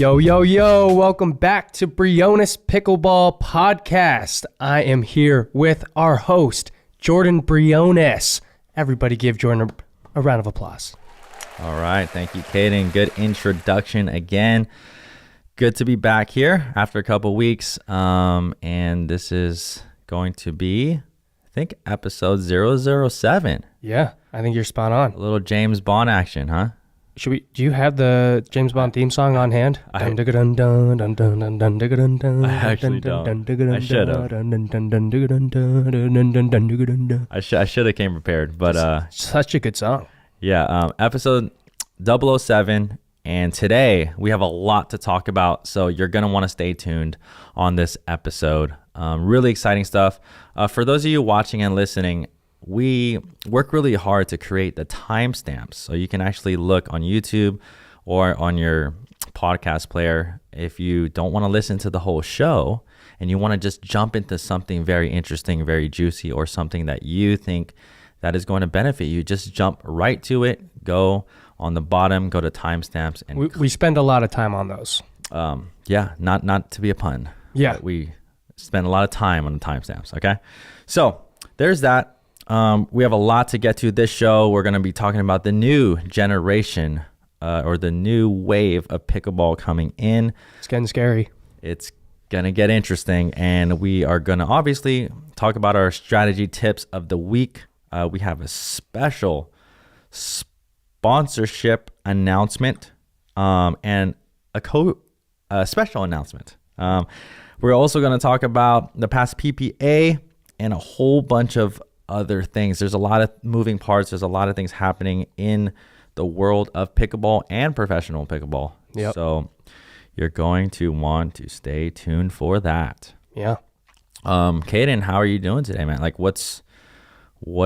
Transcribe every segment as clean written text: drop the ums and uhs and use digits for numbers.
Yo, yo, yo, welcome back to Briones Pickleball Podcast. I am here with our host, Jordan Briones. Everybody give Jordan a round of applause. All right, thank you, Caden. Good introduction again. Good to be back here after a couple weeks, and this is going to be, I think, episode 007. Yeah, I think you're spot on. A little James Bond action, huh? Do you have the James Bond theme song on hand? I actually don't. I should have. I should have came prepared, but such a good song. Yeah, episode 007, and today we have a lot to talk about, so you're going to want to stay tuned on this episode. Really exciting stuff. For those of you watching and listening, we work really hard to create the timestamps, so you can actually look on YouTube or on your podcast player if you don't want to listen to the whole show and you want to just jump into something very interesting, very juicy, or something that you think that is going to benefit you. Just jump right to it. Go on the bottom, go to timestamps, and we spend a lot of time on those. Yeah, not to be a pun. Yeah, but we spend a lot of time on the timestamps. Okay, so there's that. We have a lot to get to this show. We're going to be talking about the new generation or the new wave of pickleball coming in. It's getting scary. It's going to get interesting, and we are going to obviously talk about our strategy tips of the week. We have a special sponsorship announcement and a special announcement. We're also going to talk about the past PPA and a whole bunch of other things. There's a lot of moving parts. There's a lot of things happening in the world of pickleball and professional pickleball. Yep. So you're going to want to stay tuned for that. Yeah. Caden, how are you doing today, man? Like, what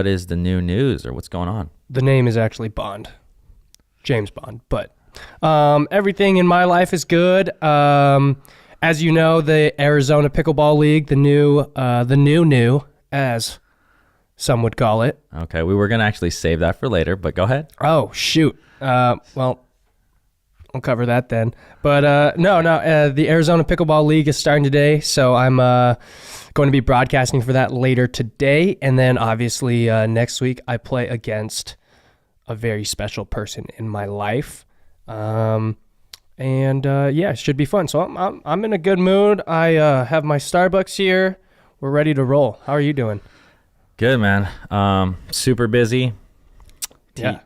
is the new news or what's going on? The name is actually Bond, James Bond, but everything in my life is good. As you know, the Arizona Pickleball League, the new, as some would call it. Okay, we were going to actually save that for later, but go ahead. Oh, shoot. Well, I'll cover that then. But the Arizona Pickleball League is starting today, so I'm going to be broadcasting for that later today. And then obviously next week I play against a very special person in my life. It should be fun. So I'm in a good mood. I have my Starbucks here. We're ready to roll. How are you doing? Good, man. Super busy. Yeah.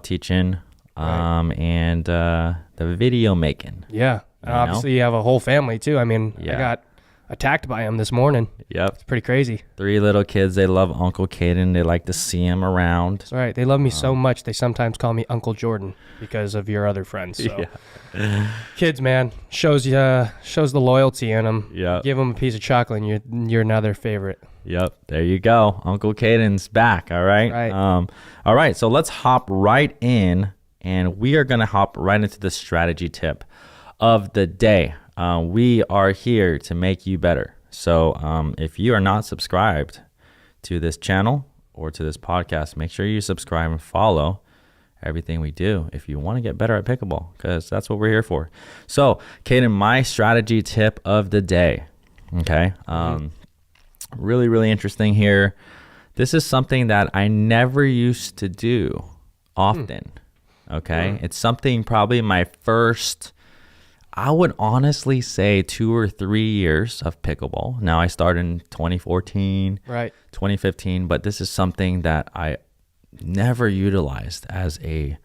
Teaching and the video making. Yeah. Obviously, you have a whole family, too. I mean, I got attacked by him this morning. Yep. It's pretty crazy. 3 little kids. They love Uncle Caden. They like to see him around. That's right. They love me so much, they sometimes call me Uncle Jordan because of your other friends. So. Yeah. Kids, man, shows the loyalty in them. Yeah. Give them a piece of chocolate and you're now their favorite. Yep. There you go. Uncle Caden's back. All right. Right. All right. So let's hop right in, and we are going to hop right into the strategy tip of the day. We are here to make you better. So if you are not subscribed to this channel or to this podcast, make sure you subscribe and follow everything we do if you want to get better at pickleball, because that's what we're here for. So, Caden, my strategy tip of the day. Okay. Really, really interesting here. This is something that I never used to do often. Okay. It's something probably my first, I would honestly say 2 or 3 years of pickleball. Now I started in 2014, right, 2015, but this is something that I never utilized as a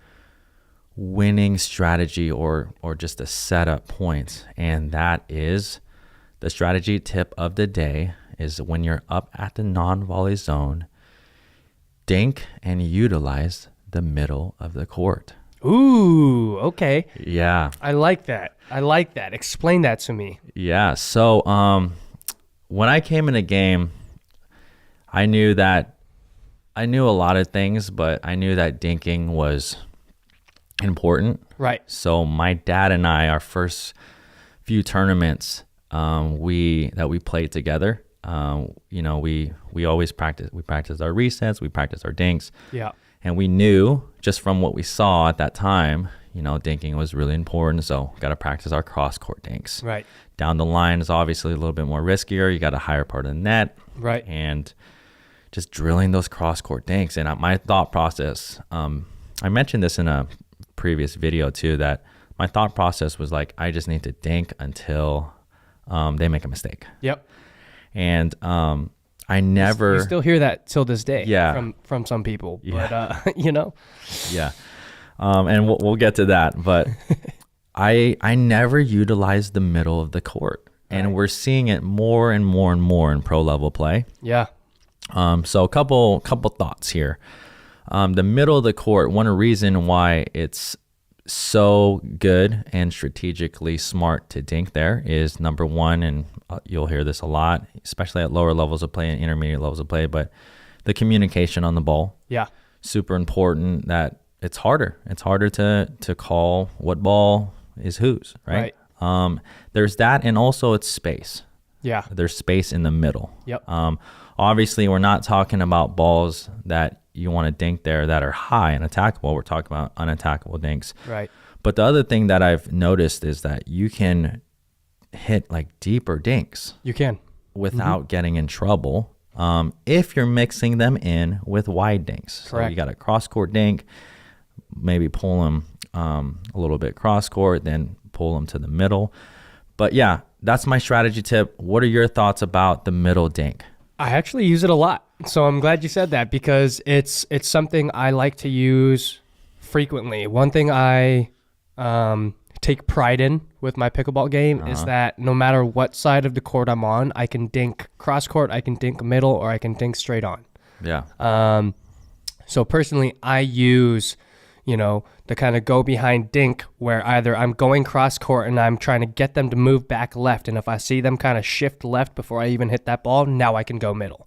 winning strategy or just a setup point. And that is the strategy tip of the day is when you're up at the non-volley zone, dink and utilize the middle of the court. Ooh, okay. Yeah. I like that. Explain that to me. Yeah. So when I came in a game, I knew a lot of things, but I knew that dinking was important. Right. So my dad and I, our first few tournaments we played together, we always practice. We practiced our resets, we practiced our dinks. Yeah. And we knew just from what we saw at that time, dinking was really important. So got to practice our cross court dinks. Right. Down the line is obviously a little bit more riskier. You got a higher part of the net. Right. And just drilling those cross court dinks. And my thought process, I mentioned this in a previous video too, that my thought process was like, I just need to dink until they make a mistake. Yep. And I never... You still hear that till this day. Yeah. From some people. Yeah. But, Yeah. And we'll get to that. But I never utilized the middle of the court. And we're seeing it more and more and more in pro level play. Yeah. So a couple thoughts here. The middle of the court, one reason why it's so good and strategically smart to dink there is, number one, and you'll hear this a lot, especially at lower levels of play and intermediate levels of play, but the communication on the ball. Yeah. Super important. That it's harder to call what ball is whose, right? There's that, and also it's space. Yeah. There's space in the middle. Yep. Obviously, we're not talking about balls that you want to dink there that are high and attackable. We're talking about unattackable dinks. Right. But the other thing that I've noticed is that you can hit like deeper dinks. You can. Without getting in trouble, if you're mixing them in with wide dinks. Correct. So you got a cross court dink, maybe pull them a little bit cross court, then pull them to the middle. But yeah, that's my strategy tip. What are your thoughts about the middle dink? I actually use it a lot. So I'm glad you said that, because it's something I like to use frequently. One thing I take pride in with my pickleball game is that no matter what side of the court I'm on, I can dink cross court, I can dink middle, or I can dink straight on. Yeah. So personally, I use, the kind of go behind dink where either I'm going cross court and I'm trying to get them to move back left. And if I see them kind of shift left before I even hit that ball, now I can go middle.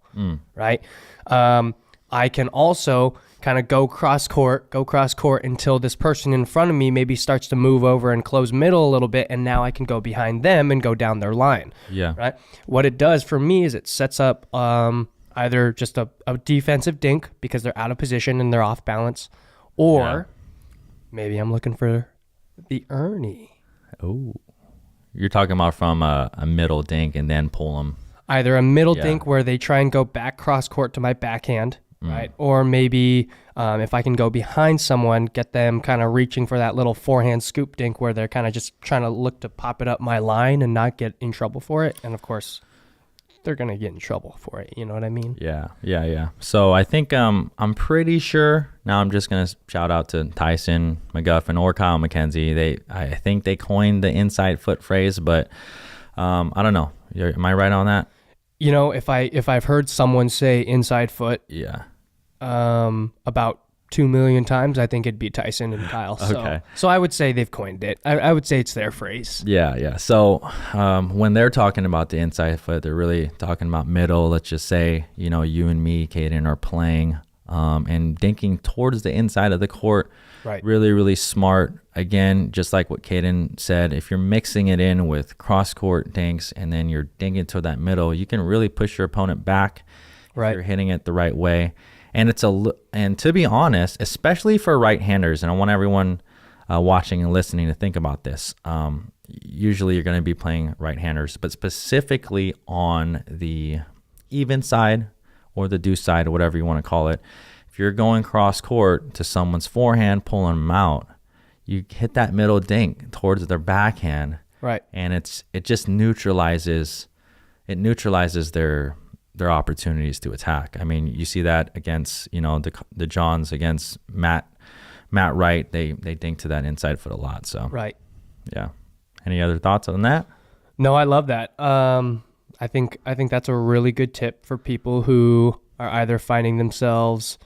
Right. I can also kind of go cross court until this person in front of me maybe starts to move over and close middle a little bit. And now I can go behind them and go down their line. Yeah. Right. What it does for me is it sets up either just a defensive dink because they're out of position and they're off balance, or maybe I'm looking for the Ernie. Oh, you're talking about from a middle dink and then pull them. Either a middle dink where they try and go back cross court to my backhand, right? Or maybe if I can go behind someone, get them kind of reaching for that little forehand scoop dink where they're kind of just trying to look to pop it up my line and not get in trouble for it. And of course, they're going to get in trouble for it. You know what I mean? Yeah. So I think I'm pretty sure, now I'm just going to shout out to Tyson, McGuffin, or Kyle McKenzie. I think they coined the inside foot phrase, but I don't know. Am I right on that? If I've heard someone say inside foot, about 2 million times, I think it'd be Tyson and Kyle. So I would say they've coined it. I would say it's their phrase. Yeah. So when they're talking about the inside foot, they're really talking about middle. Let's just say, you and me, Caden, are playing and dinking towards the inside of the court. Right. Really, really smart. Again, just like what Caden said, if you're mixing it in with cross-court dinks and then you're dinking to that middle, you can really push your opponent back if you're hitting it the right way. And and to be honest, especially for right-handers, and I want everyone watching and listening to think about this. Usually you're going to be playing right-handers, but specifically on the even side or the deuce side or whatever you want to call it, if you're going cross-court to someone's forehand, pulling them out, you hit that middle dink towards their backhand, right? And it just neutralizes their opportunities to attack. I mean, you see that against the Johns against Matt Wright. They dink to that inside foot a lot. So right, yeah. Any other thoughts on that? No, I love that. I think that's a really good tip for people who are either finding themselves,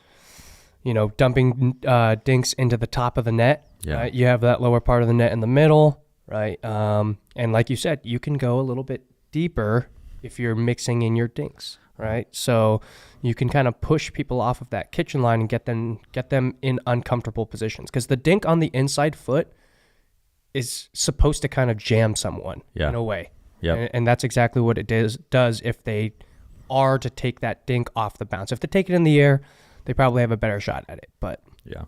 dumping dinks into the top of the net. Yeah. Right? You have that lower part of the net in the middle, right? And like you said, you can go a little bit deeper if you're mixing in your dinks, right? So you can kind of push people off of that kitchen line and get them in uncomfortable positions, because the dink on the inside foot is supposed to kind of jam someone in a way. Yeah. And that's exactly what it does if they are to take that dink off the bounce. If they take it in the air, they probably have a better shot at it. But yeah.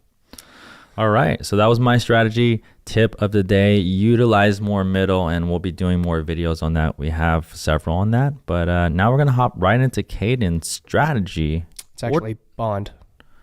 All right. So that was my strategy tip of the day. Utilize more middle, and we'll be doing more videos on that. We have several on that. But now we're going to hop right into Caden's strategy. It's actually Bond.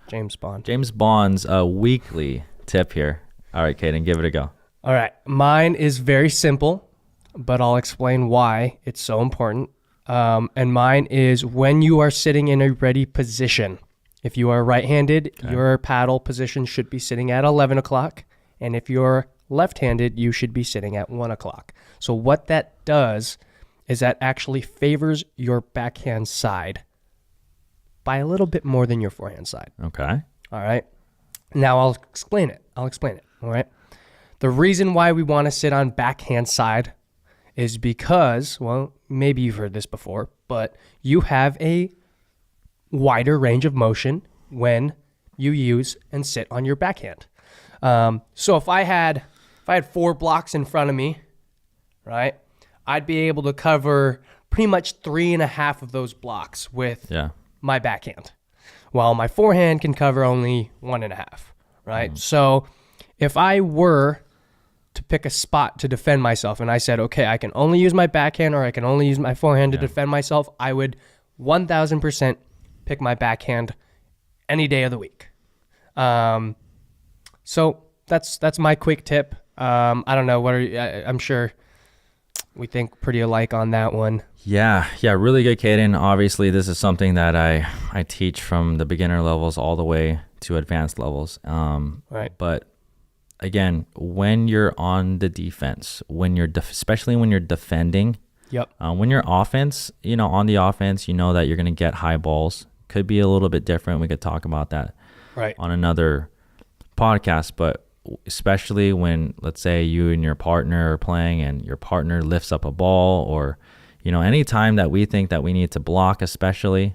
James Bond. James Bond's weekly tip here. All right, Caden, give it a go. All right. Mine is very simple, but I'll explain why it's so important. And mine is when you are sitting in a ready position. If you are right-handed, your paddle position should be sitting at 11 o'clock. And if you're left-handed, you should be sitting at 1 o'clock. So what that does is that actually favors your backhand side by a little bit more than your forehand side. Okay. All right. Now I'll explain it. All right. The reason why we want to sit on backhand side is because, well, maybe you've heard this before, but you have a wider range of motion when you use and sit on your backhand. So if I had 4 blocks in front of me, right, I'd be able to cover pretty much 3.5 of those blocks with my backhand, while my forehand can cover only 1.5, right? So if I were to pick a spot to defend myself and I said, okay, I can only use my backhand or I can only use my forehand to defend myself, I would 1,000% pick my backhand any day of the week. So that's my quick tip. I don't know. I'm sure we think pretty alike on that one. Yeah, really good, Caden. Obviously, this is something that I teach from the beginner levels all the way to advanced levels. Right. But again, when you're on the defense, especially when you're defending, when you're offense, on the offense, that you're going to get high balls. Could be a little bit different. We could talk about that on another podcast, but especially when, let's say, you and your partner are playing and your partner lifts up a ball, or any time that we think that we need to block, especially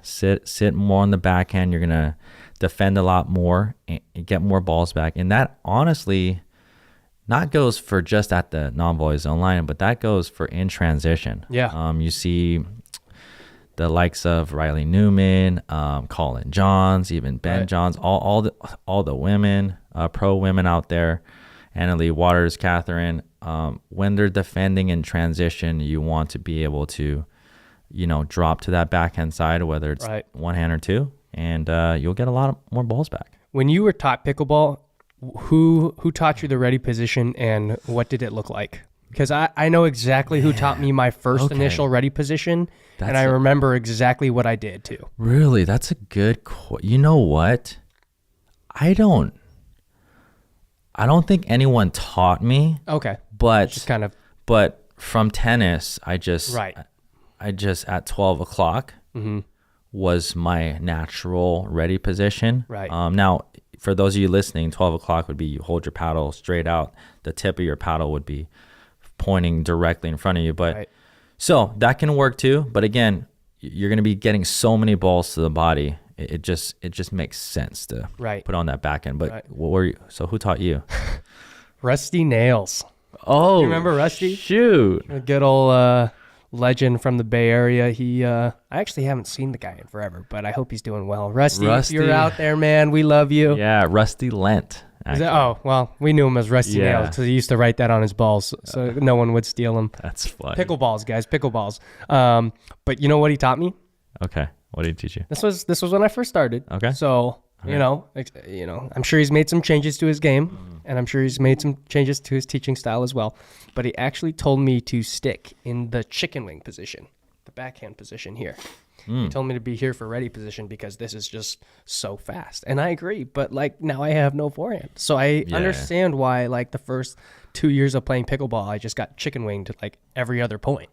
sit more on the backhand. You're gonna defend a lot more and get more balls back, and that honestly not goes for just at the non-volley zone line, but that goes for in transition. You see the likes of Riley Newman, Colin Johns, even Ben Johns, all the women, pro women out there, and Leigh Waters, Catherine. When they're defending in transition, you want to be able to, drop to that backhand side, whether it's one hand or two, and you'll get a lot more balls back. When you were taught pickleball, who taught you the ready position and what did it look like? Because I know exactly who taught me my first initial ready position, and I remember exactly what I did too. Really? That's a good you know what? I don't think anyone taught me. Okay. But just kind of. But from tennis, I just at 12 o'clock was my natural ready position. Right. Now, for those of you listening, 12 o'clock would be you hold your paddle straight out. The tip of your paddle would be pointing directly in front of you. But so that can work too. But again, you're going to be getting so many balls to the body. It just makes sense to put on that back end. But what were you? So who taught you? Rusty Nails. Oh, you remember Rusty? Shoot, a good old legend from the Bay Area. He, I actually haven't seen the guy in forever, but I hope he's doing well. Rusty, if you're out there, man, we love you. Yeah, Rusty Lent. Well, we knew him as Rusty Nails because he used to write that on his balls, so no one would steal them. That's funny. Pickleballs, guys, pickleballs. But you know what he taught me? Okay, what did he teach you? This was when I first started. Okay. So I'm sure he's made some changes to his game, and I'm sure he's made some changes to his teaching style as well. But he actually told me to stick in the chicken wing position, the backhand position here. He told me to be here for ready position because this is just so fast. And I agree, but now I have no forehand. So I understand why the first 2 years of playing pickleball, I just got chicken winged every other point.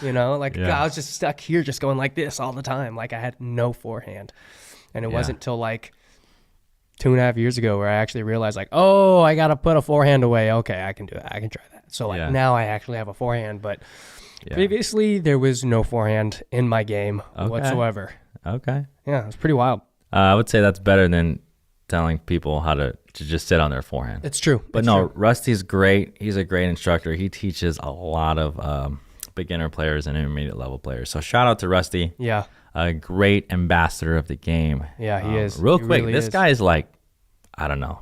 I was just stuck here just going like this all the time. I had no forehand. And it wasn't till 2.5 years ago where I actually realized I got to put a forehand away. Okay, I can do that. I can try that. So now I actually have a forehand, but previously there was no forehand in my game whatsoever. Okay. Yeah, it's pretty wild. I would say that's better than telling people how to just sit on their forehand. It's true. But no, Rusty's great. He's a great instructor. He teaches a lot of beginner players and intermediate level players. So shout out to Rusty. Yeah. A great ambassador of the game. Yeah, he is. Real he quick, really this is. guy is I don't know.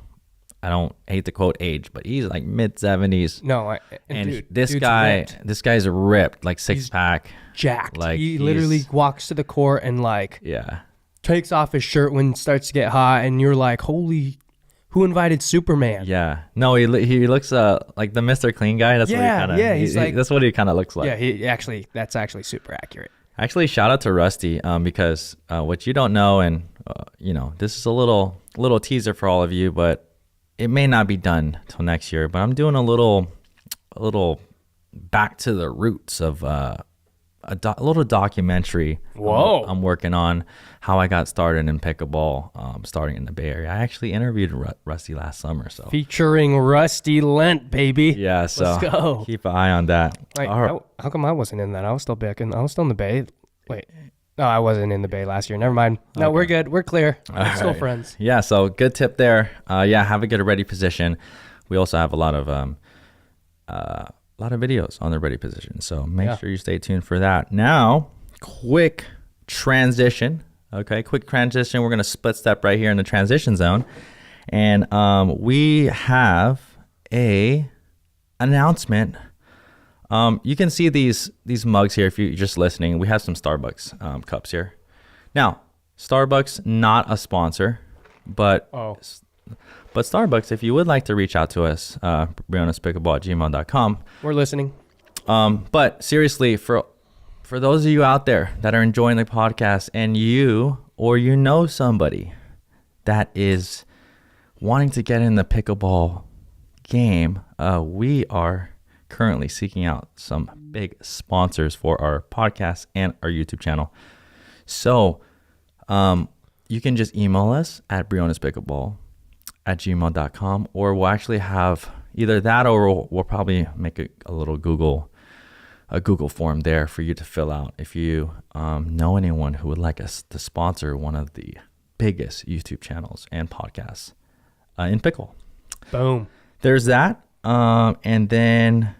I don't hate to quote age, but he's like mid 70s. No, and dude, this dude's guy, ripped. this guy's ripped, like six pack, jacked. Like He literally walks to the court and like yeah, takes off his shirt when it starts to get hot, and you're like, holy, who invited Superman? yeah. No, he looks like the Mr. Clean guy. That's what he kind of. Yeah, he's like, that's what he kind of looks like. Yeah, that's actually super accurate. Actually, shout out to Rusty, because what you don't know, and this is a little teaser for all of you, but it may not be done till next year. But I'm doing a little back to the roots of a little documentary. Whoa! I'm working on how I got started in pickleball, starting in the Bay Area. I actually interviewed Rusty last summer, so featuring Rusty Lent, baby. yeah. So let's go. Keep an eye on that. Wait, All right. how come I wasn't in that? I was still back I was still in the Bay. Wait, no, I wasn't in the Bay last year. Never mind. No, we're good. We're clear. We're still friends. Yeah, so good tip there. Have a good ready position. We also have a lot of videos on the ready position, so make sure you stay tuned for that. Now, quick transition. Okay, quick transition. We're gonna split step right here in the transition zone, and we have a announcement. You can see these mugs here if you're just listening. We have some Starbucks cups here. Now, Starbucks not a sponsor, but Starbucks, if you would like to reach out to us, brionespickleball@gmail.com. We're listening. But seriously, for those of you out there that are enjoying the podcast, and you know somebody that is wanting to get in the pickleball game, we are currently seeking out some big sponsors for our podcast and our YouTube channel. So you can just email us at brionespickleball@gmail.com, or we'll actually have either that, or we'll probably make a little Google form there for you to fill out if you know anyone who would like us to sponsor one of the biggest YouTube channels and podcasts in pickle. Boom. There's that. And then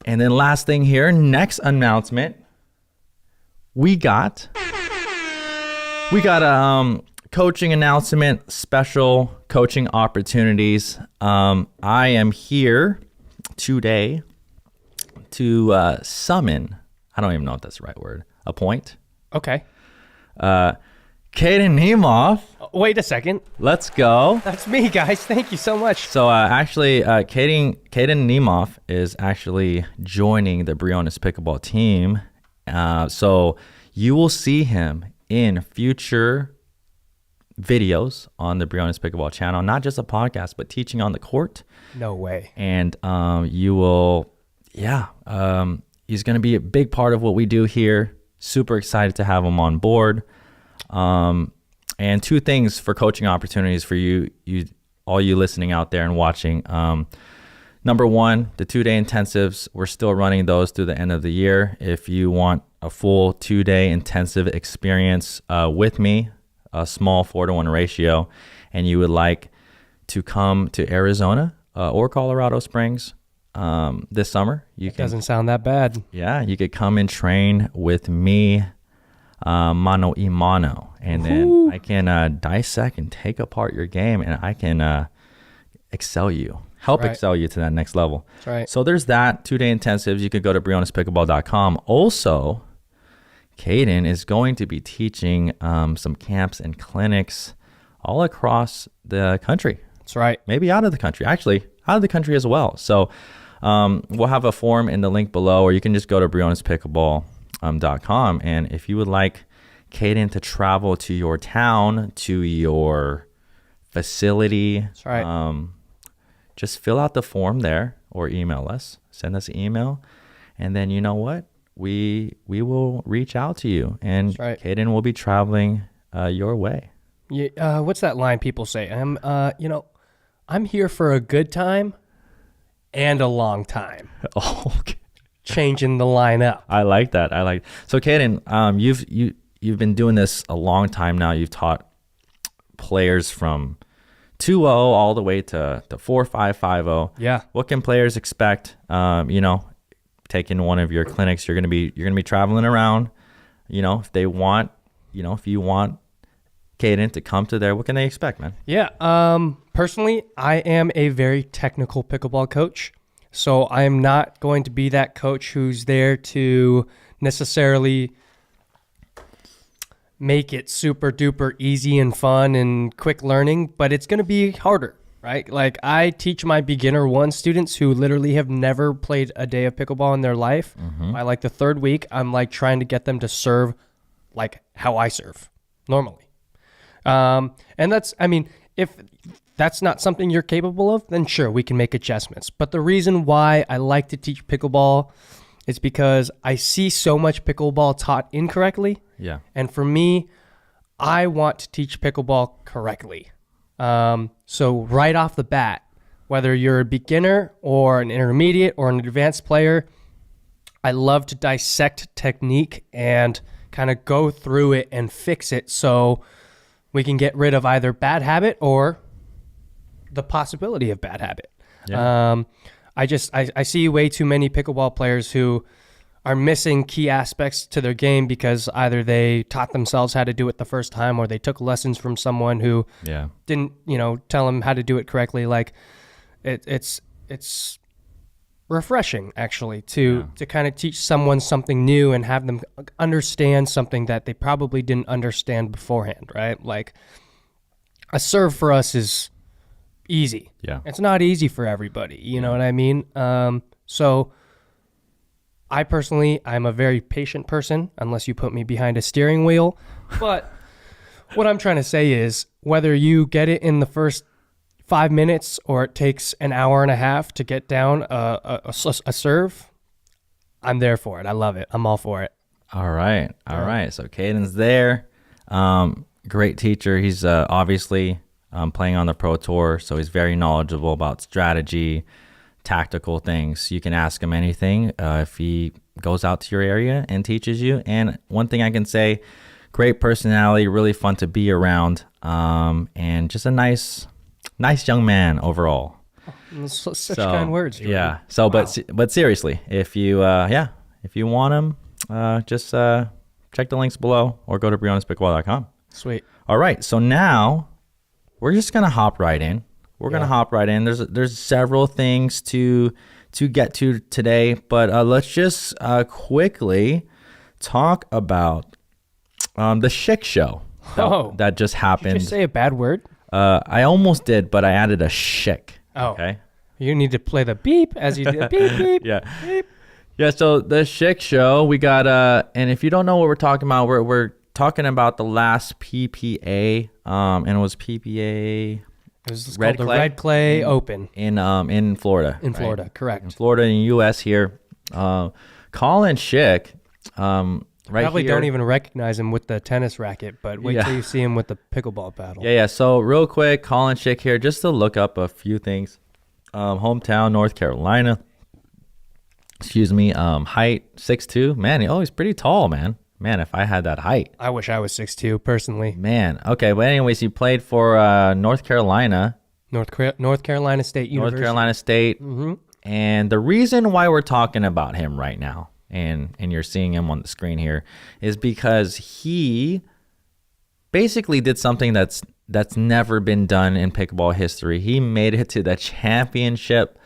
last thing here, next announcement, we got a coaching announcement, special coaching opportunities. I am here today to summon, I don't even know if that's the right word, appoint. Okay. Caden Nemoff. Wait a second. Let's go. That's me, guys. Thank you so much. So Caden Nemoff is actually joining the Briones Pickleball team. So you will see him in future videos on the Briones Pickleball channel, not just a podcast, but teaching on the court. No way. And you will, he's going to be a big part of what we do here. Super excited to have him on board. And two things for coaching opportunities for you all you listening out there and watching. Number one, the 2-day intensives, we're still running those through the end of the year. If you want a full 2-day intensive experience with me, a small 4-to-1 ratio, and you would like to come to Arizona or Colorado Springs this summer, Doesn't sound that bad. Yeah, you could come and train with me, mano y mano, and then I can dissect and take apart your game, and I can excel you. Excel you to that next level. That's right. So there's that, 2-day intensives. You could go to brionespickleball.com. Also, Caden is going to be teaching some camps and clinics all across the country. That's right. Maybe out of the country. Actually, out of the country as well. So we'll have a form in the link below, or you can just go to brionespickleball.com. And if you would like Caden to travel to your town, to your facility, That's right. just fill out the form there or email us. Send us an email. And then you know what? We will reach out to you. And right. Caden will be traveling your way. Yeah, what's that line people say? I'm here for a good time and a long time. Oh, okay. Changing the line up. I like that. So Caden, you've been doing this a long time now. You've taught players from 2-0 all the way to 4-5, 5-0. Yeah. What can players expect? Taking one of your clinics, you're gonna be traveling around. If you want Caden to come to there, what can they expect, man? Yeah. Personally, I am a very technical pickleball coach. So I am not going to be that coach who's there to necessarily make it super duper easy and fun and quick learning, but it's going to be harder, right? Like I teach my beginner 1 students who literally have never played a day of pickleball in their life. By like the 3rd week, I'm like trying to get them to serve like how I serve normally. And that's, I mean, if that's not something you're capable of, then sure, we can make adjustments. But the reason why I like to teach pickleball is because I see so much pickleball taught incorrectly. Yeah. And for me, I want to teach pickleball correctly. So right off the bat, whether you're a beginner or an intermediate or an advanced player, I love to dissect technique and kind of go through it and fix it so we can get rid of either bad habit or the possibility of bad habit. Yeah. I see way too many pickleball players who are missing key aspects to their game because either they taught themselves how to do it the first time or they took lessons from someone who didn't, tell them how to do it correctly. Like it's refreshing actually to kind of teach someone something new and have them understand something that they probably didn't understand beforehand, right? Like a serve for us is easy. Yeah. It's not easy for everybody. You know what I mean? So I personally, I'm a very patient person unless you put me behind a steering wheel. But what I'm trying to say is whether you get it in the first 5 minutes or it takes an hour and a half to get down a serve, I'm there for it. I love it. I'm all for it. All right. So Caden's there. Great teacher. He's obviously playing on the Pro Tour, so he's very knowledgeable about strategy, tactical things. You can ask him anything if he goes out to your area and teaches you. And one thing I can say, great personality, really fun to be around, and just a nice young man overall. Such kind words, Jordan. Yeah. So, wow. but seriously, if you want him, just check the links below or go to brionespickleball.com. Sweet. All right. So now we're just gonna hop right in. There's several things to get to today, but let's just quickly talk about the Shi SHOW that just happened. Did you say a bad word? I almost did, but I added a shick. Oh, okay. You need to play the beep as you do. Beep, beep. Yeah. Beep. Yeah. So the Shi SHOW, we got and if you don't know what we're talking about, we're talking about the last PPA, and it was PPA. It was called the Red Clay Open in Florida. In Florida, right? Correct. In Florida, in the U.S. here. Collin Schick, right Probably here. don't even recognize him with the tennis racket, but wait till you see him with the pickleball paddle. Yeah. So real quick, Collin Schick here, just to look up a few things. Hometown, North Carolina. Excuse me. Height 6'2". Man, he's pretty tall, man. Man, if I had that height. I wish I was 6'2", personally. Man. Okay, but anyways, he played for North Carolina. North Carolina State University. North Carolina State. Mm-hmm. And the reason why we're talking about him right now, and you're seeing him on the screen here, is because he basically did something that's never been done in pickleball history. He made it to the championship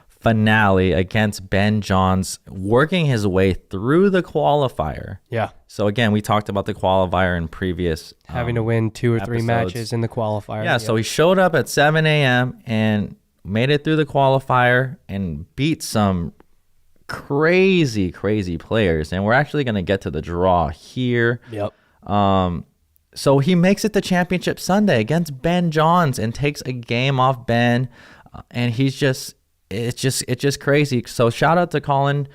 finale against Ben Johns, working his way through the qualifier. Yeah. So again, we talked about the qualifier in previous having to win 2 or 3 episodes. matches in the qualifier. Yeah, so he showed up at 7 a.m. and made it through the qualifier and beat some crazy players. And we're actually going to get to the draw here. Yep. So he makes it to championship Sunday against Ben Johns and takes a game off Ben, and it's just crazy. So shout out to Collin.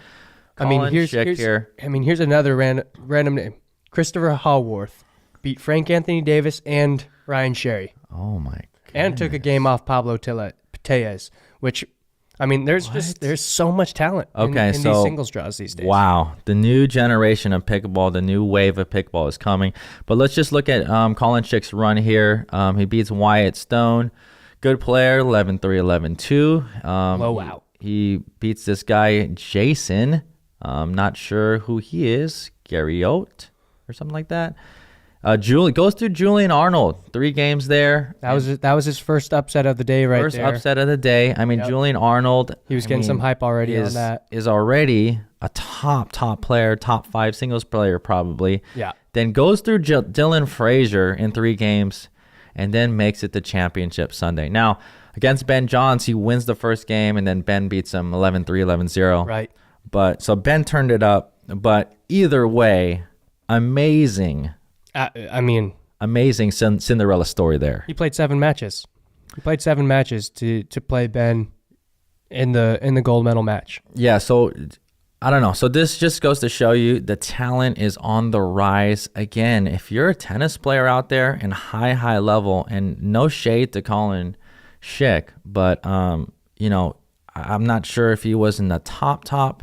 Here's another random name. Christopher Hallworth beat Frank Anthony Davis and Ryan Sherry. Oh my god! And took a game off Pablo Tejas, which, there's so much talent in these singles draws these days. Wow, the new generation of pickleball, the new wave of pickleball is coming. But let's just look at Collin Schick's run here. He beats Wyatt Stone. Good player, 11-3, 11-2. Blowout. He beats this guy, Jason. Not sure who he is. Gary Oat or something like that. Goes through Julian Arnold. 3 games there. That was his first upset of the day there. First upset of the day. I mean, Julian Arnold. He was getting some hype already on that. Is already a top player, top 5 singles player probably. Yeah. Then goes through Dylan Frazier in 3 games and then makes it the championship Sunday. Now, against Ben Johns, he wins the first game and then Ben beats him 11-3, 11-0. Right. But so Ben turned it up, but either way, amazing. Amazing Cinderella story there. He played 7 matches. He played 7 matches to play Ben in the gold medal match. Yeah, so I don't know. So this just goes to show you the talent is on the rise. Again, if you're a tennis player out there in high level, and no shade to Colin Schick, but you know, I'm not sure if he was in the top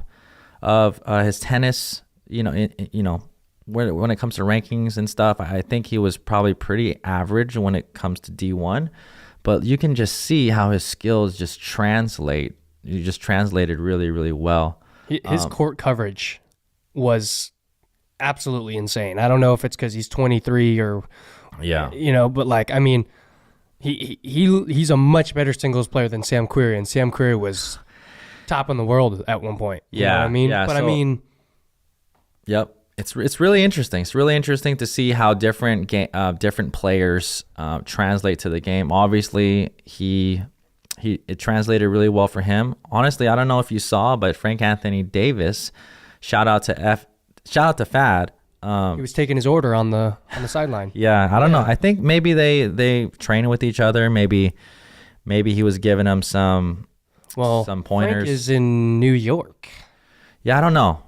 of his tennis, you know, when it comes to rankings and stuff. I think he was probably pretty average when it comes to D1, but you can just see how his skills just translate. You just translated really well. His court coverage was absolutely insane. I don't know if it's because he's 23 or, you know, but like, I mean, he's a much better singles player than Sam Querrey, and Sam Querrey was top in the world at one point. You know what I mean? Yeah, but I mean, yep. It's really interesting. It's really interesting to see how different players translate to the game. Obviously, it translated really well for him. Honestly, I don't know if you saw, but Frank Anthony Davis, shout out to Fad. He was taking his order on the sideline. Yeah, I don't know. I think maybe they train with each other. Maybe he was giving him some pointers. Frank is in New York. Yeah, I don't know.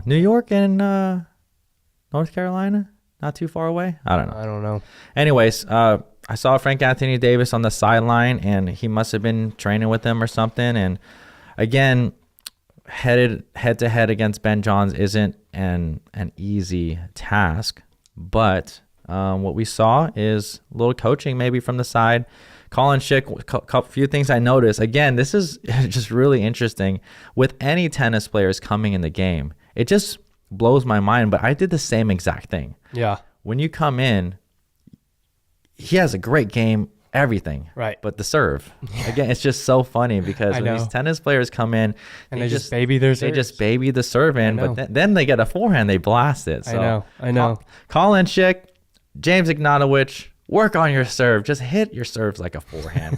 New York and North Carolina, not too far away. I don't know. Anyways, I saw Frank Anthony Davis on the sideline, and he must have been training with him or something. And again, head to head against Ben Johns isn't an easy task, but what we saw is a little coaching maybe from the side. Colin Schick, a few things I noticed. Again, this is just really interesting. With any tennis players coming in the game, it just blows my mind, but I did the same exact thing. Yeah. When you come in, he has a great game, everything. Right. But the serve, again, it's just so funny because when these tennis players come in, and they just baby their serves. They just baby the serve in, but then they get a forehand, they blast it. So I know. Colin Schick, James Ignatowicz, work on your serve. Just hit your serves like a forehand,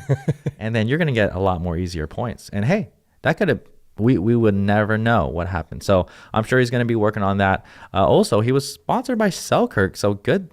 and then you're going to get a lot more easier points. And hey, that could have, we would never know what happened. So I'm sure he's going to be working on that. Also, he was sponsored by Selkirk, so good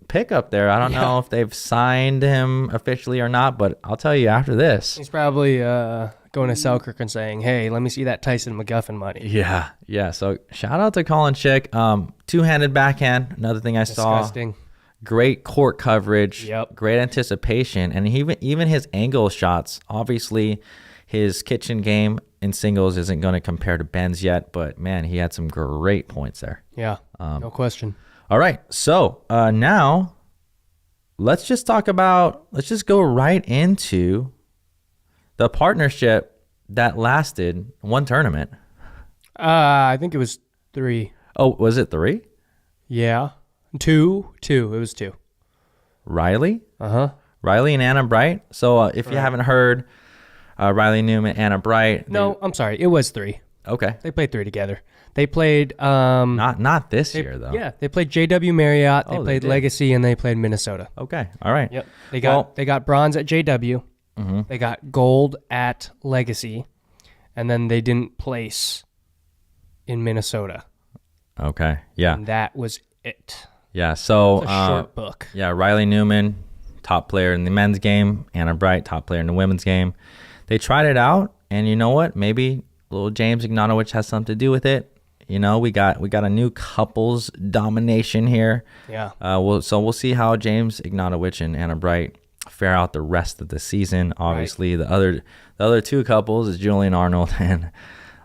pickup there. I don't know if they've signed him officially or not, but I'll tell you after this. He's probably going to Selkirk and saying, hey, let me see that Tyson McGuffin money. Yeah. So shout out to Colin Schick. Two-handed backhand, another thing I saw. Disgusting. Great court coverage, Yep. Great anticipation, and even his angle shots. Obviously, his kitchen game in singles isn't going to compare to Ben's yet, but man, he had some great points there. Yeah, no question. All right, so now let's just go right into the partnership that lasted one tournament. I think it was 3. Oh, was it 3? Yeah. 2. It was 2. Riley? Uh-huh. Riley and Anna Bright. So if you haven't heard, Riley Newman, Anna Bright. No, I'm sorry. It was 3. Okay. They played 3 together. They played... not this year, though. Yeah, they played JW Marriott, they played Legacy, and they played Minnesota. Okay, all right. Yep. They got bronze at JW. Mm-hmm. They got gold at Legacy, and then they didn't place in Minnesota. Okay, yeah. And that was it. Yeah, so it's a short book. Yeah, Riley Newman, top player in the men's game. Anna Bright, top player in the women's game. They tried it out, and you know what? Maybe little James Ignatowicz has something to do with it. You know, we got a new couples domination here. Yeah. We'll see how James Ignatowicz and Anna Bright fare out the rest of the season. Obviously, the other 2 couples is Julian Arnold and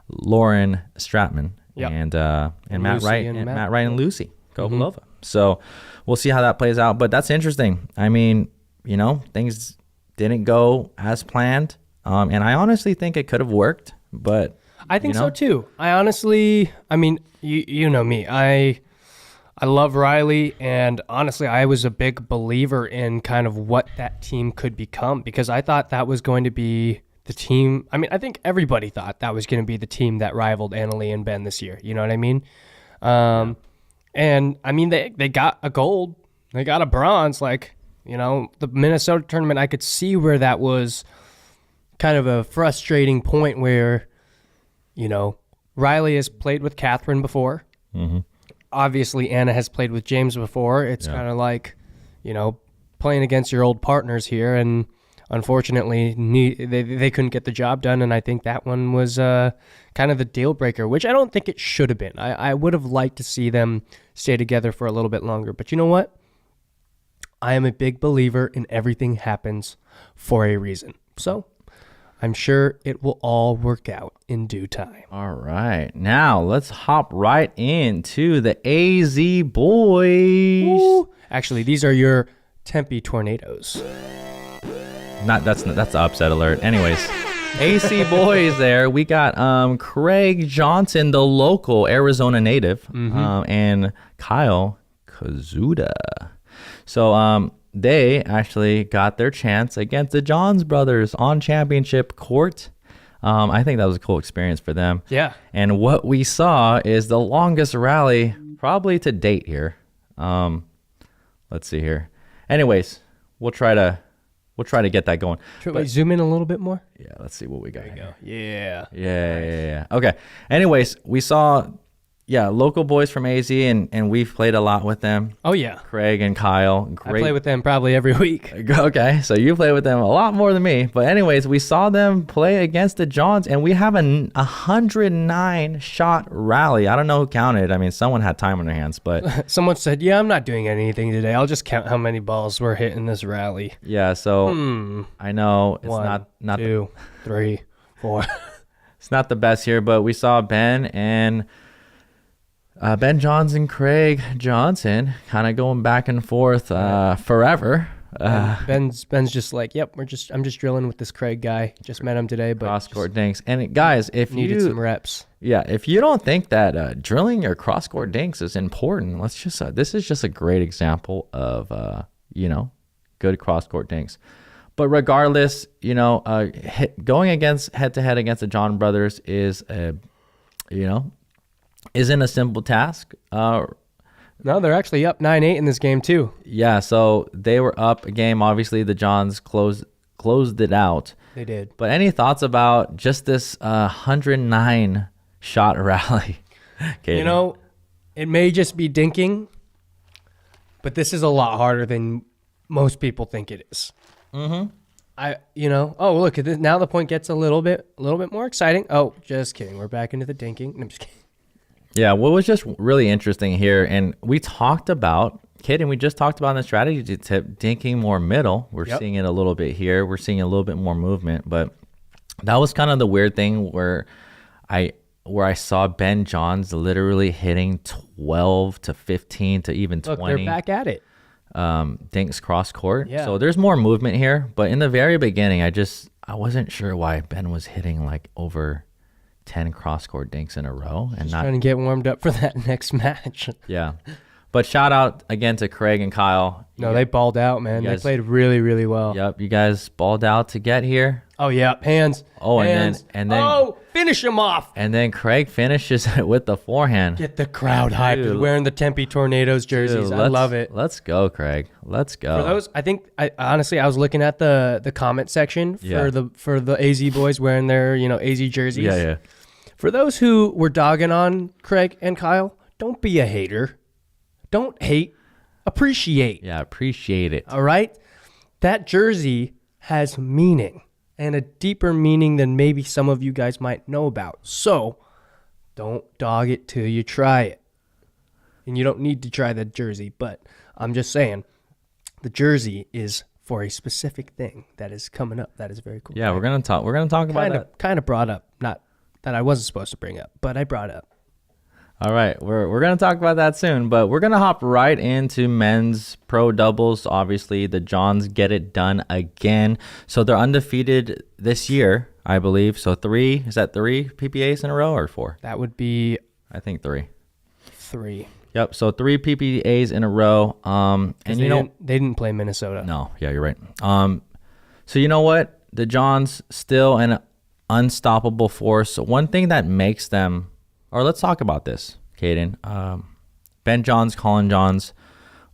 Lauren Stratman. Yep. And Matt Lucy Wright and and Matt. Matt Wright and Lucy Kovalova. So we'll see how that plays out. But that's interesting. I mean, you know, things didn't go as planned. And I honestly think it could have worked, but I think so too. I honestly, I mean, you know me. I I love Riley, and honestly, I was a big believer in kind of what that team could become because I thought that was going to be the team. I mean, I think everybody thought that was going to be the team that rivaled Leigh and Ben this year. You know what I mean? And I mean, they got a gold, they got a bronze. Like, you know, the Minnesota tournament, I could see where that was kind of a frustrating point where, you know, Riley has played with Catherine before. Mm-hmm. Obviously, Anna has played with James before. It's kind of like, you know, playing against your old partners here. And unfortunately, they couldn't get the job done. And I think that one was kind of the deal breaker, which I don't think it should have been. I would have liked to see them stay together for a little bit longer. But you know what? I am a big believer in everything happens for a reason. So I'm sure it will all work out in due time. All right. Now let's hop right into the AZ boys. Ooh. Actually, these are your Tempe Tornadoes. That's the upset alert. Anyways, AC boys there. We got Craig Johnson, the local Arizona native, and Kyle Kazuda. So they actually got their chance against the Johns brothers on championship court. I think that was a cool experience for them. Yeah. And what we saw is the longest rally probably to date here. Let's see here. Anyways, we'll try to get that going. Should we zoom in a little bit more? Yeah, let's see what we got here. Yeah. Yeah. Okay. Anyways, we saw local boys from AZ, and we've played a lot with them. Oh, yeah. Craig and Kyle. Great. I play with them probably every week. Okay, so you play with them a lot more than me. But anyways, we saw them play against the Johns, and we have a 109-shot rally. I don't know who counted. I mean, someone had time on their hands, but... Someone said, yeah, I'm not doing anything today. I'll just count how many balls were hit in this rally. Yeah, so I know it's 1, not 2, 3, 4. It's not the best here, but we saw Ben and... Ben Johns and Craig Johnson kind of going back and forth forever. Ben's just like, yep, I'm just drilling with this Craig guy. Just met him today, but cross court dinks. And guys, if needed some reps. Yeah, if you don't think that drilling your cross court dinks is important, let's just this is just a great example of good cross court dinks. But regardless, going against head to head against the John brothers is isn't a simple task. No, they're actually up 9-8 in this game too. Yeah, so they were up a game. Obviously, the Johns closed it out. They did. But any thoughts about just this 109-shot rally? Caden? It may just be dinking, but this is a lot harder than most people think it is. Mm-hmm. Oh, look at this. Now the point gets a little bit more exciting. Oh, just kidding. We're back into the dinking. I'm just kidding. Yeah, what was just really interesting here, and we talked about, Caden, we just talked about in the strategy tip, dinking more middle. We're seeing it a little bit here. We're seeing a little bit more movement, but that was kind of the weird thing where I saw Ben Johns literally hitting 12 to 15 to even 20. Look, they're back at it. Dinks cross court. Yeah. So there's more movement here, but in the very beginning, I wasn't sure why Ben was hitting like over 10 cross-court dinks in a row and not trying to get warmed up for that next match. Yeah. But shout out again to Craig and Kyle. No, they balled out, man. They played really, really well. Yep, you guys balled out to get here. Oh yeah, hands. Oh, hands. and then oh, finish him off. And then Craig finishes it with the forehand. Get the crowd hyped. Wearing the Tempe Tornadoes jerseys. I love it. Let's go, Craig. Let's go. For those, honestly I was looking at the comment section for the AZ boys wearing their AZ jerseys. Yeah. For those who were dogging on Craig and Kyle, don't be a hater. Don't hate. Appreciate. Yeah, appreciate it. All right? That jersey has meaning, and a deeper meaning than maybe some of you guys might know about. So, don't dog it till you try it. And you don't need to try the jersey, but I'm just saying, the jersey is for a specific thing that is coming up. That is very cool. Yeah, we're gonna talk about that. Kind of brought up, not that I wasn't supposed to bring up, but I brought up. All right, we're going to talk about that soon, but we're going to hop right into men's pro doubles. Obviously, the Johns get it done again. So they're undefeated this year, I believe. So is that three PPAs in a row or 4? That would be... I think 3. 3. Yep. So 3 PPAs in a row. And they didn't play Minnesota. No. Yeah, you're right. So you know what? The Johns still an unstoppable force. So one thing that makes them, or let's talk about this, Caden. Ben Johns, Collin Johns.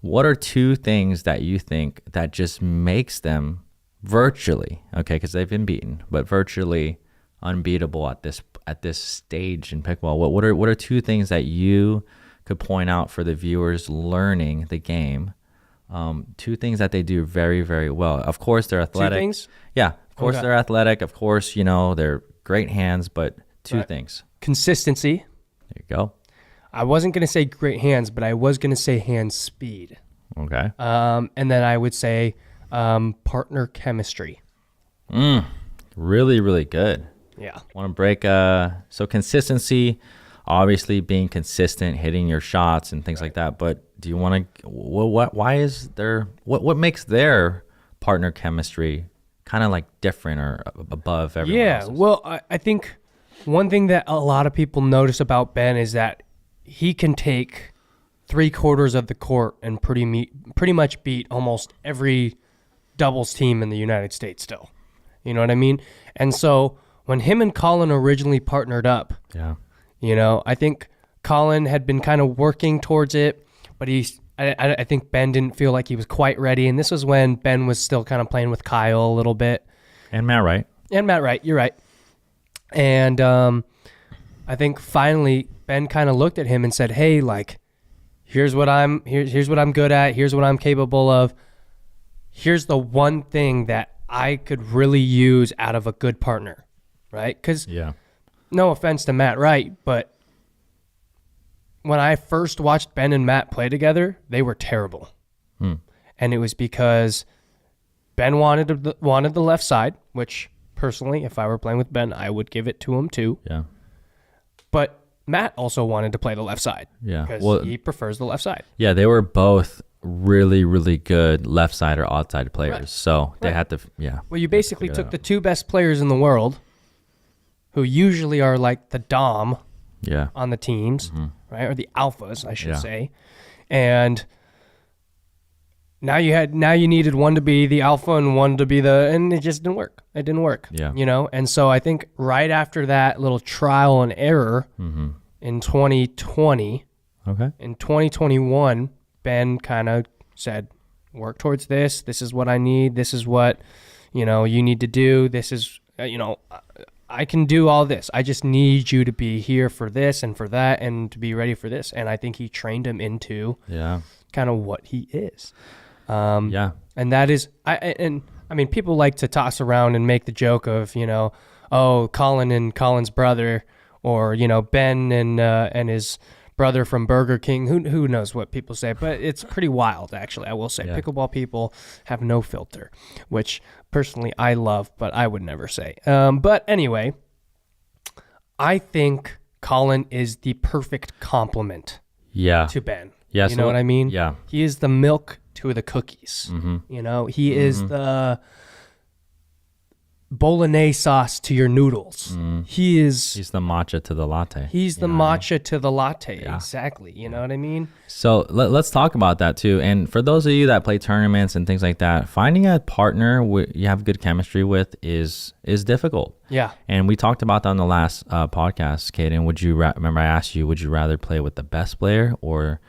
What are 2 things that you think that just makes them virtually, okay, because they've been beaten, but virtually unbeatable at this stage in pickleball? What are 2 things that you could point out for the viewers learning the game? 2 things that they do very, very well. Of course, they're athletic. 2 things? Yeah, of course they're athletic. Of course, they're great hands, but 2 things. Consistency. There you go. I wasn't going to say great hands, but I was going to say hand speed. Okay. And then I would say partner chemistry. Really, really good. Yeah. Want to break so consistency, obviously being consistent, hitting your shots and things like that. But do you want to why is there what makes their partner chemistry kind of like different or above everyone else's? Well, I think one thing that a lot of people notice about Ben is that he can take 3/4 of the court and pretty much beat almost every doubles team in the United States still. You know what I mean? And so when him and Collin originally partnered up, I think Collin had been kind of working towards it, but I think Ben didn't feel like he was quite ready. And this was when Ben was still kind of playing with Kyle a little bit. And Matt Wright. You're right. And I think finally Ben kind of looked at him and said, "Hey, like, here's what I'm good at. Here's what I'm capable of. Here's the one thing that I could really use out of a good partner," right? Because no offense to Matt Wright, but when I first watched Ben and Matt play together, they were terrible. And it was because Ben wanted the left side, which personally, if I were playing with Ben, I would give it to him too. Yeah. But Matt also wanted to play the left side. Yeah. Because he prefers the left side. Yeah, they were both really, really good left side or outside players. Right. So they had to, Well, you basically took the 2 best players in the world, who usually are like the dom on the teams, right? Or the alphas, I should say. And now you needed one to be the alpha and one to be and it just didn't work. It didn't work. Yeah. And so I think right after that little trial and error in 2020, in 2021, Ben kind of said, work towards this. This is what I need. This is what, you need to do. This is, I can do all this. I just need you to be here for this and for that and to be ready for this. And I think he trained him into kind of what he is. And that is, I mean, people like to toss around and make the joke of, Collin and Collin's brother, or, Ben and his brother from Burger King. Who knows what people say, but it's pretty wild, actually. I will say pickleball people have no filter, which personally I love, but I would never say. But anyway, I think Collin is the perfect complement to Ben. Yeah, you know what I mean? Yeah. He is the milk to the cookies. He is the bolognese sauce to your noodles. He's the matcha to the latte. He's the matcha to the latte. Exactly. You know what I mean? So let's talk about that too. And for those of you that play tournaments and things like that, finding a partner you have good chemistry with is difficult. Yeah. And we talked about that on the last podcast, Caden. Remember I asked you, would you rather play with the best player or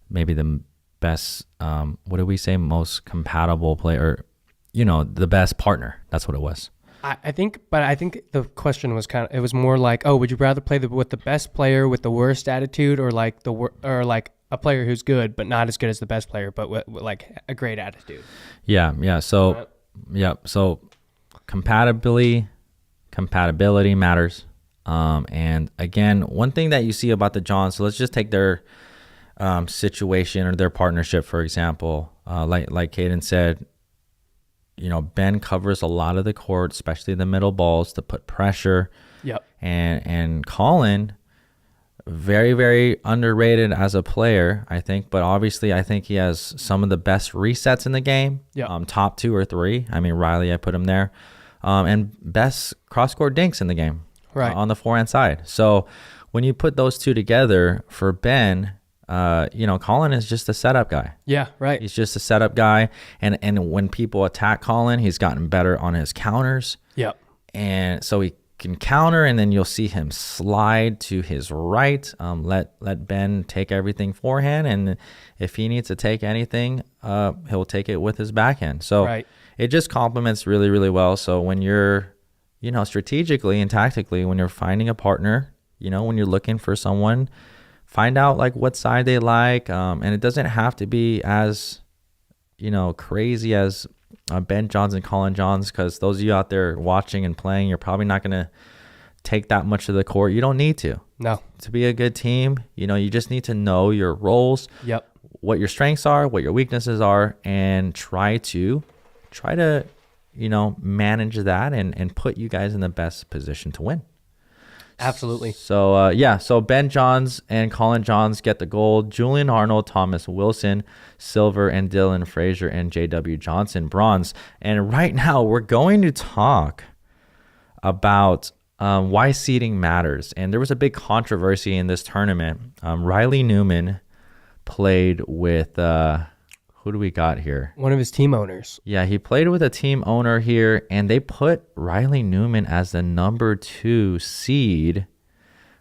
maybe the best, what did we say, most compatible player, the best partner? That's what it was. I think the question was it was more like, would you rather play with the best player with the worst attitude, or like a player who's good but not as good as the best player, but with like a great attitude? Yeah. So So compatibility matters. And again, one thing that you see about the Johns. So let's just take their situation or their partnership, for example. Like Caden said, Ben covers a lot of the court, especially the middle balls, to put pressure. Yep. And Collin, very, very underrated as a player, I think. But obviously, I think he has some of the best resets in the game. Yep. Top 2 or 3. I mean, Riley, I put him there. And best cross-court dinks in the game. Right. On the forehand side. So when you put those two together for Ben, Collin is just a setup guy. Yeah, right. He's just a setup guy. And when people attack Collin, he's gotten better on his counters. Yep. And so he can counter, and then you'll see him slide to his right. Let Ben take everything forehand, and if he needs to take anything, he'll take it with his backhand. So it just complements really, really well. So when you're, strategically and tactically, when you're finding a partner, when you're looking for someone, find out like what side they like, and it doesn't have to be as, crazy as Ben Johns and Collin Johns, because those of you out there watching and playing, you're probably not going to take that much of the court. You don't need to. No. To be a good team, you just need to know your roles, yep, what your strengths are, what your weaknesses are, and try to manage that and put you guys in the best position to win. Absolutely. So, so Ben Johns and Collin Johns get the gold. Julian Arnold, Thomas Wilson, silver, and Dylan Frazier and J.W. Johnson, bronze. And right now, we're going to talk about why seeding matters. And there was a big controversy in this tournament. Riley Newman played with... who do we got here? One of his team owners. Yeah, he played with a team owner here, and they put Riley Newman as the number 2 seed,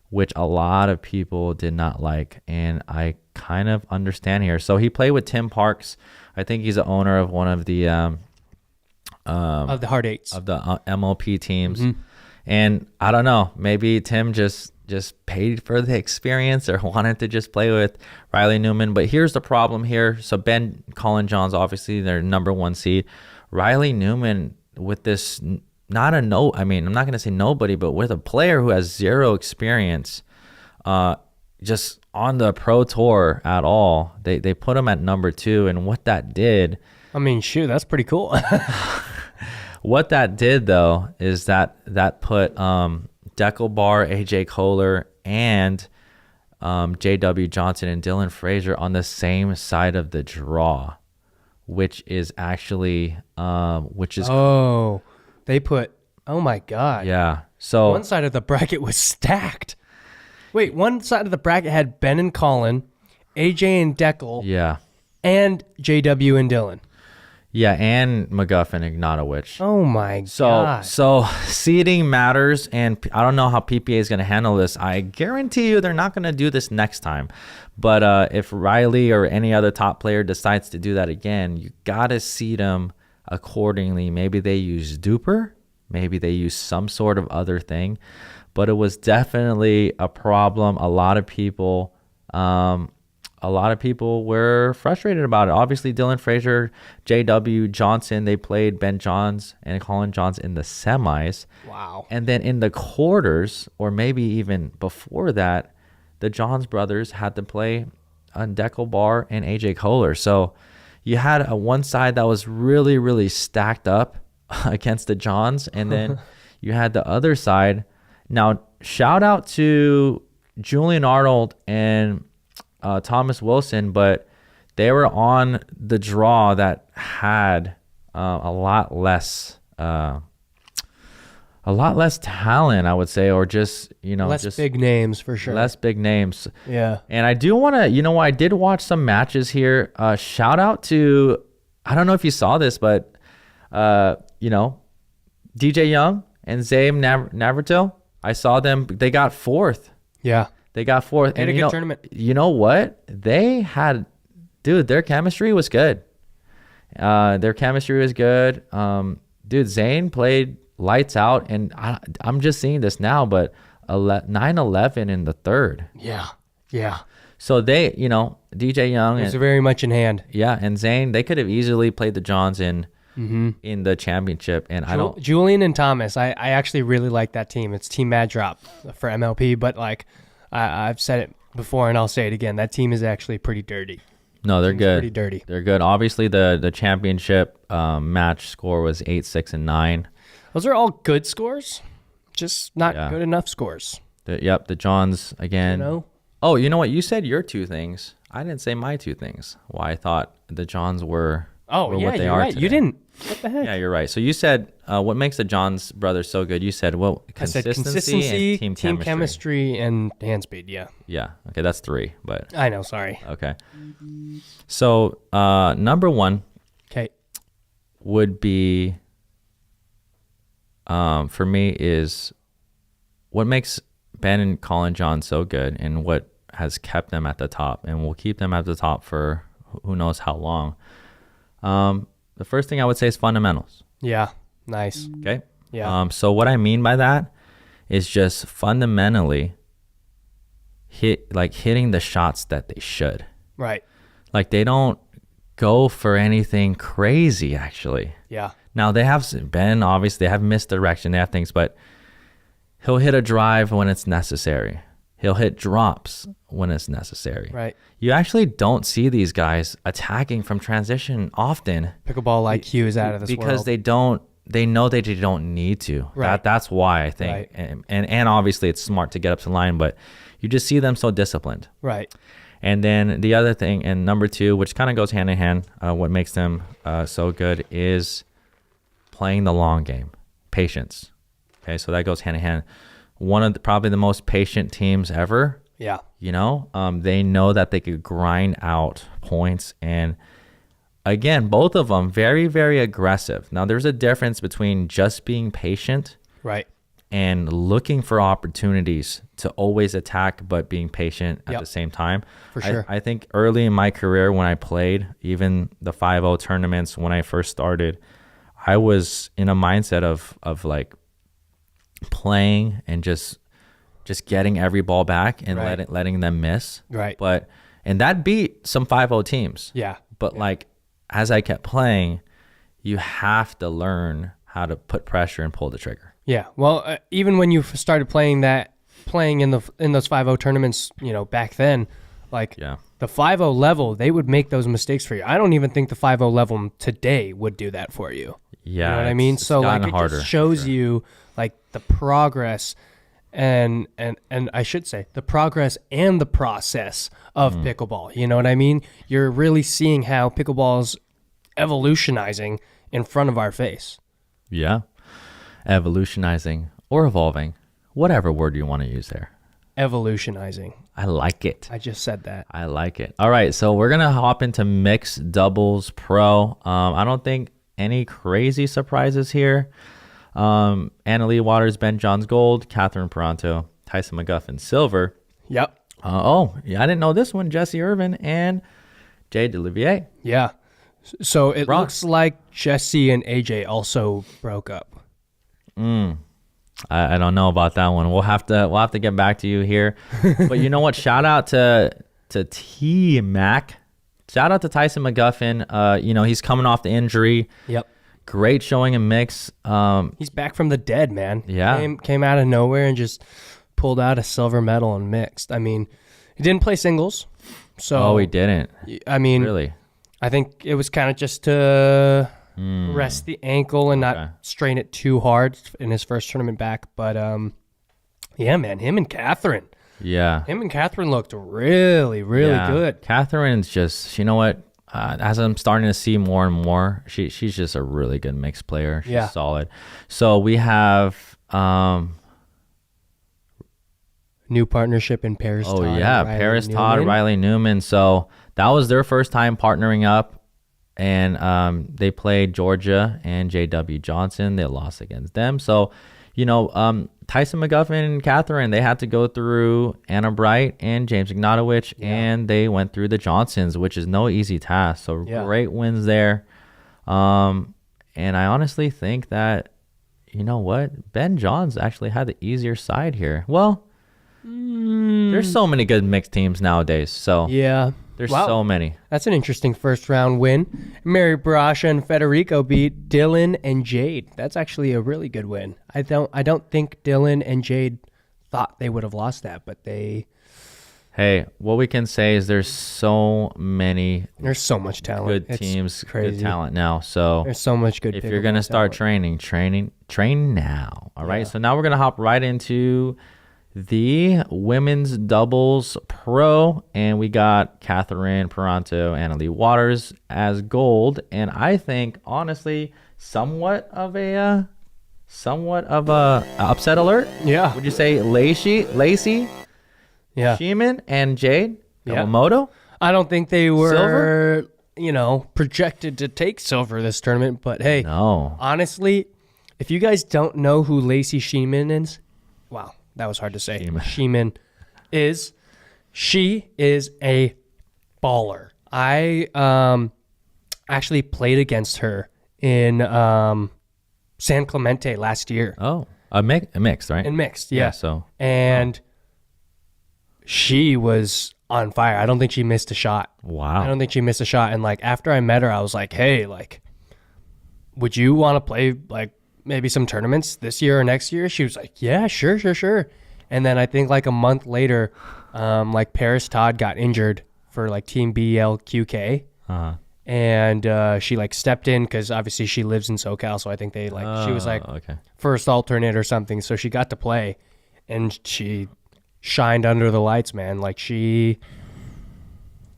which a lot of people did not like, and I kind of understand here. So he played with Tim Parks. I think he's the owner of one of the of the Hard Eights of the MLP teams, mm-hmm. And I don't know, maybe Tim just paid for the experience or wanted to just play with Riley Newman. But here's the problem here. So Ben, Collin Johns, obviously their number 1 seed. Riley Newman with this, I'm not going to say nobody, but with a player who has zero experience, just on the pro tour at all, they put him at number 2. And what that did, that's pretty cool. What that did though, is that put, Deckel Bar, AJ Kohler, and J.W. Johnson and Dylan Frazier on the same side of the draw, which is actually they put, oh my God. Yeah. So one side of the bracket was stacked. Wait, one side of the bracket had Ben and Collin, AJ and Deckel, yeah, and J.W. and Dylan. Yeah, and McGuffin Ignatowicz. Oh my God. So seeding matters, and I don't know how PPA is going to handle this. I guarantee you they're not going to do this next time. But if Riley or any other top player decides to do that again, you got to seed them accordingly. Maybe they use duper. Maybe they use some sort of other thing. But it was definitely a problem. A lot of people were frustrated about it. Obviously, Dylan Frazier, J.W. Johnson, they played Ben Johns and Collin Johns in the semis. Wow. And then in the quarters, or maybe even before that, the Johns brothers had to play on Deckel Bar and AJ Kohler. So you had a one side that was really, really stacked up against the Johns, and then you had the other side. Now, shout out to Julian Arnold and Thomas Wilson, but they were on the draw that had a lot less talent, I would say, or just less big names for sure. Less big names. Yeah. And I do want to, I did watch some matches here. Shout out to, I don't know if you saw this, but DJ Young and Zane Navratil. I saw them. They got 4th. Yeah. They got 4th. They had a good tournament. You know what? They had, their chemistry was good. Their chemistry was good. Zane played lights out, and I'm just seeing this now, but 9-11 in the third. Yeah. Yeah. So they, DJ Young. It was very much in hand. Yeah, and Zane, they could have easily played the Johns in the championship. And Julian and Thomas, I actually really like that team. It's Team Mad Drop for MLP, but I've said it before and I'll say it again. That team is actually pretty dirty. No, they're good. Pretty dirty. They're good. Obviously, the championship match score was 8, 6, and 9. Those are all good scores, just not good enough scores. The Johns again. Oh, you know what? You said your 2 things. I didn't say my 2 things. Why I thought the Johns were. Oh, yeah, what they you're are right. today. You didn't. What the heck? Yeah, you're right. So you said what makes the Johns brothers so good? You said, well, I said consistency and team chemistry, and hand speed. Yeah. Yeah. Okay, that's 3, but I know. Sorry. Okay. So number 1 would be for me is what makes Ben and Collin Johns so good, and what has kept them at the top and will keep them at the top for who knows how long. The first thing I would say is fundamentals. Yeah. Nice. Okay. Yeah. So what I mean by that is just fundamentally hitting the shots that they should. Right. Like they don't go for anything crazy, actually. Yeah. Now they have Ben, obviously they have misdirection, they have things, but he'll hit a drive when it's necessary. He'll hit drops when it's necessary. Right. You actually don't see these guys attacking from transition often. Pickleball IQ is out of this world. Because they know they don't need to. Right. That's why I think. Right. And obviously it's smart to get up to the line, but you just see them so disciplined. Right. And then the other thing, and number 2, which kind of goes hand in hand, what makes them so good is playing the long game, patience. Okay, so that goes hand in hand. One of probably the most patient teams ever. Yeah. You know, they know that they could grind out points. And again, both of them very, very aggressive. Now, there's a difference between just being patient, right, and looking for opportunities to always attack, but being patient at the same time. For sure. I think early in my career when I played, even the 5-0 tournaments when I first started, I was in a mindset of like playing and just getting every ball back and letting them miss. Right. And that beat some 5-0 teams. Yeah. But like as I kept playing, you have to learn how to put pressure and pull the trigger. Yeah. Well, even when you started playing in those 5-0 tournaments, back then, like the 5-0 level, they would make those mistakes for you. I don't even think the 5-0 level today would do that for you. Yeah. You know what I mean? So like it harder, just shows you like the progress and I should say the progress and the process of pickleball. You know what I mean? You're really seeing how pickleball's evolutionizing in front of our face. Yeah. Evolutionizing or evolving, whatever word you want to use there. Evolutionizing. I like it. I just said that. I like it. All right, so we're going to hop into mixed doubles pro. I don't think any crazy surprises here. Leigh Waters, Ben Johns gold, Catherine Peranto, Tyson McGuffin silver. Yep. I didn't know this one. Jesse Irvin and Jade Olivier. Yeah. So it looks like Jesse and AJ also broke up. I don't know about that one. We'll have to get back to you here. But you know what? Shout out to T Mac. Shout out to Tyson McGuffin. He's coming off the injury. Yep. Great showing in mix. He's back from the dead, man. Yeah. Came out of nowhere and just pulled out a silver medal in mixed. I mean, he didn't play singles. So he didn't. I mean, really? I think it was kind of just to rest the ankle and not strain it too hard in his first tournament back. But yeah, man, him and Catherine. Yeah. Him and Catherine looked really, really good. Catherine's just, you know what? As I'm starting to see more and more, she's just a really good mixed player. She's solid. So we have new partnership in Paris. Oh yeah, Paris Todd, Riley Newman. So that was their first time partnering up, and they played Georgia and J.W. Johnson. They lost against them. So, Tyson McGuffin and Catherine, they had to go through Anna Bright and James Ignatowicz, and they went through the Johnsons, which is no easy task. So great wins there. And I honestly think that, you know what, Ben Johns actually had the easier side here. Well, there's so many good mixed teams nowadays. So there's so many. That's an interesting first round win. Mary Barasha and Federico beat Dylan and Jade. That's actually a really good win. I don't think Dylan and Jade thought they would have lost that, but they. Hey, what we can say is there's so many. There's so much talent. Good teams, good talent now. So there's so much good. If you're gonna start train now. All right. So now we're gonna hop right into the women's doubles pro, and we got Catherine Peranto and Leigh Waters as gold, and I think honestly somewhat of a somewhat of a upset alert. Yeah. Would you say Lacy Yeah. Schneemann and Jade Yeah. Yamamoto? I don't think they were, Silver? projected to take silver this tournament. But hey, No. honestly, if you guys don't know who Lacy Schneemann is, wow, that was hard to say. Schneemann is, she is a baller. I actually played against her in San Clemente last year. Oh, a mixed, right? In mixed, yeah. So And she was on fire. I don't think she missed a shot. wow. I don't think she missed a shot. And like after I met her, I was like, hey, like, would you want to play like maybe some tournaments this year or next year? She was like, yeah, sure. And then I think like a month later, like Paris Todd got injured for like Team BLQK. Uh-huh. And she like stepped in because obviously she lives in SoCal. So I think they like, she was like first alternate or something. So she got to play and she shined under the lights, man. Like she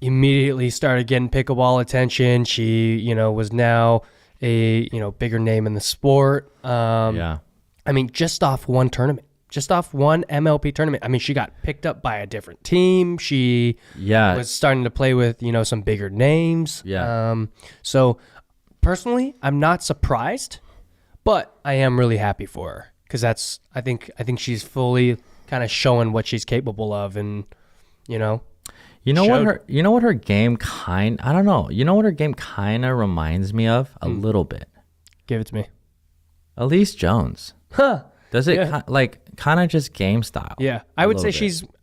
immediately started getting pickleball attention. She, was now a, bigger name in the sport. Yeah. I mean, just off one tournament, just off one MLP tournament. I mean, she got picked up by a different team. She was starting to play with, some bigger names. Yeah. So personally, I'm not surprised, but I am really happy for her because I think she's fully kind of showing what she's capable of, and what her game I don't know. You know what her game kind of reminds me of a little bit. Give it to me. Elise Jones. Huh. Does it kind of just game style? Yeah, I would say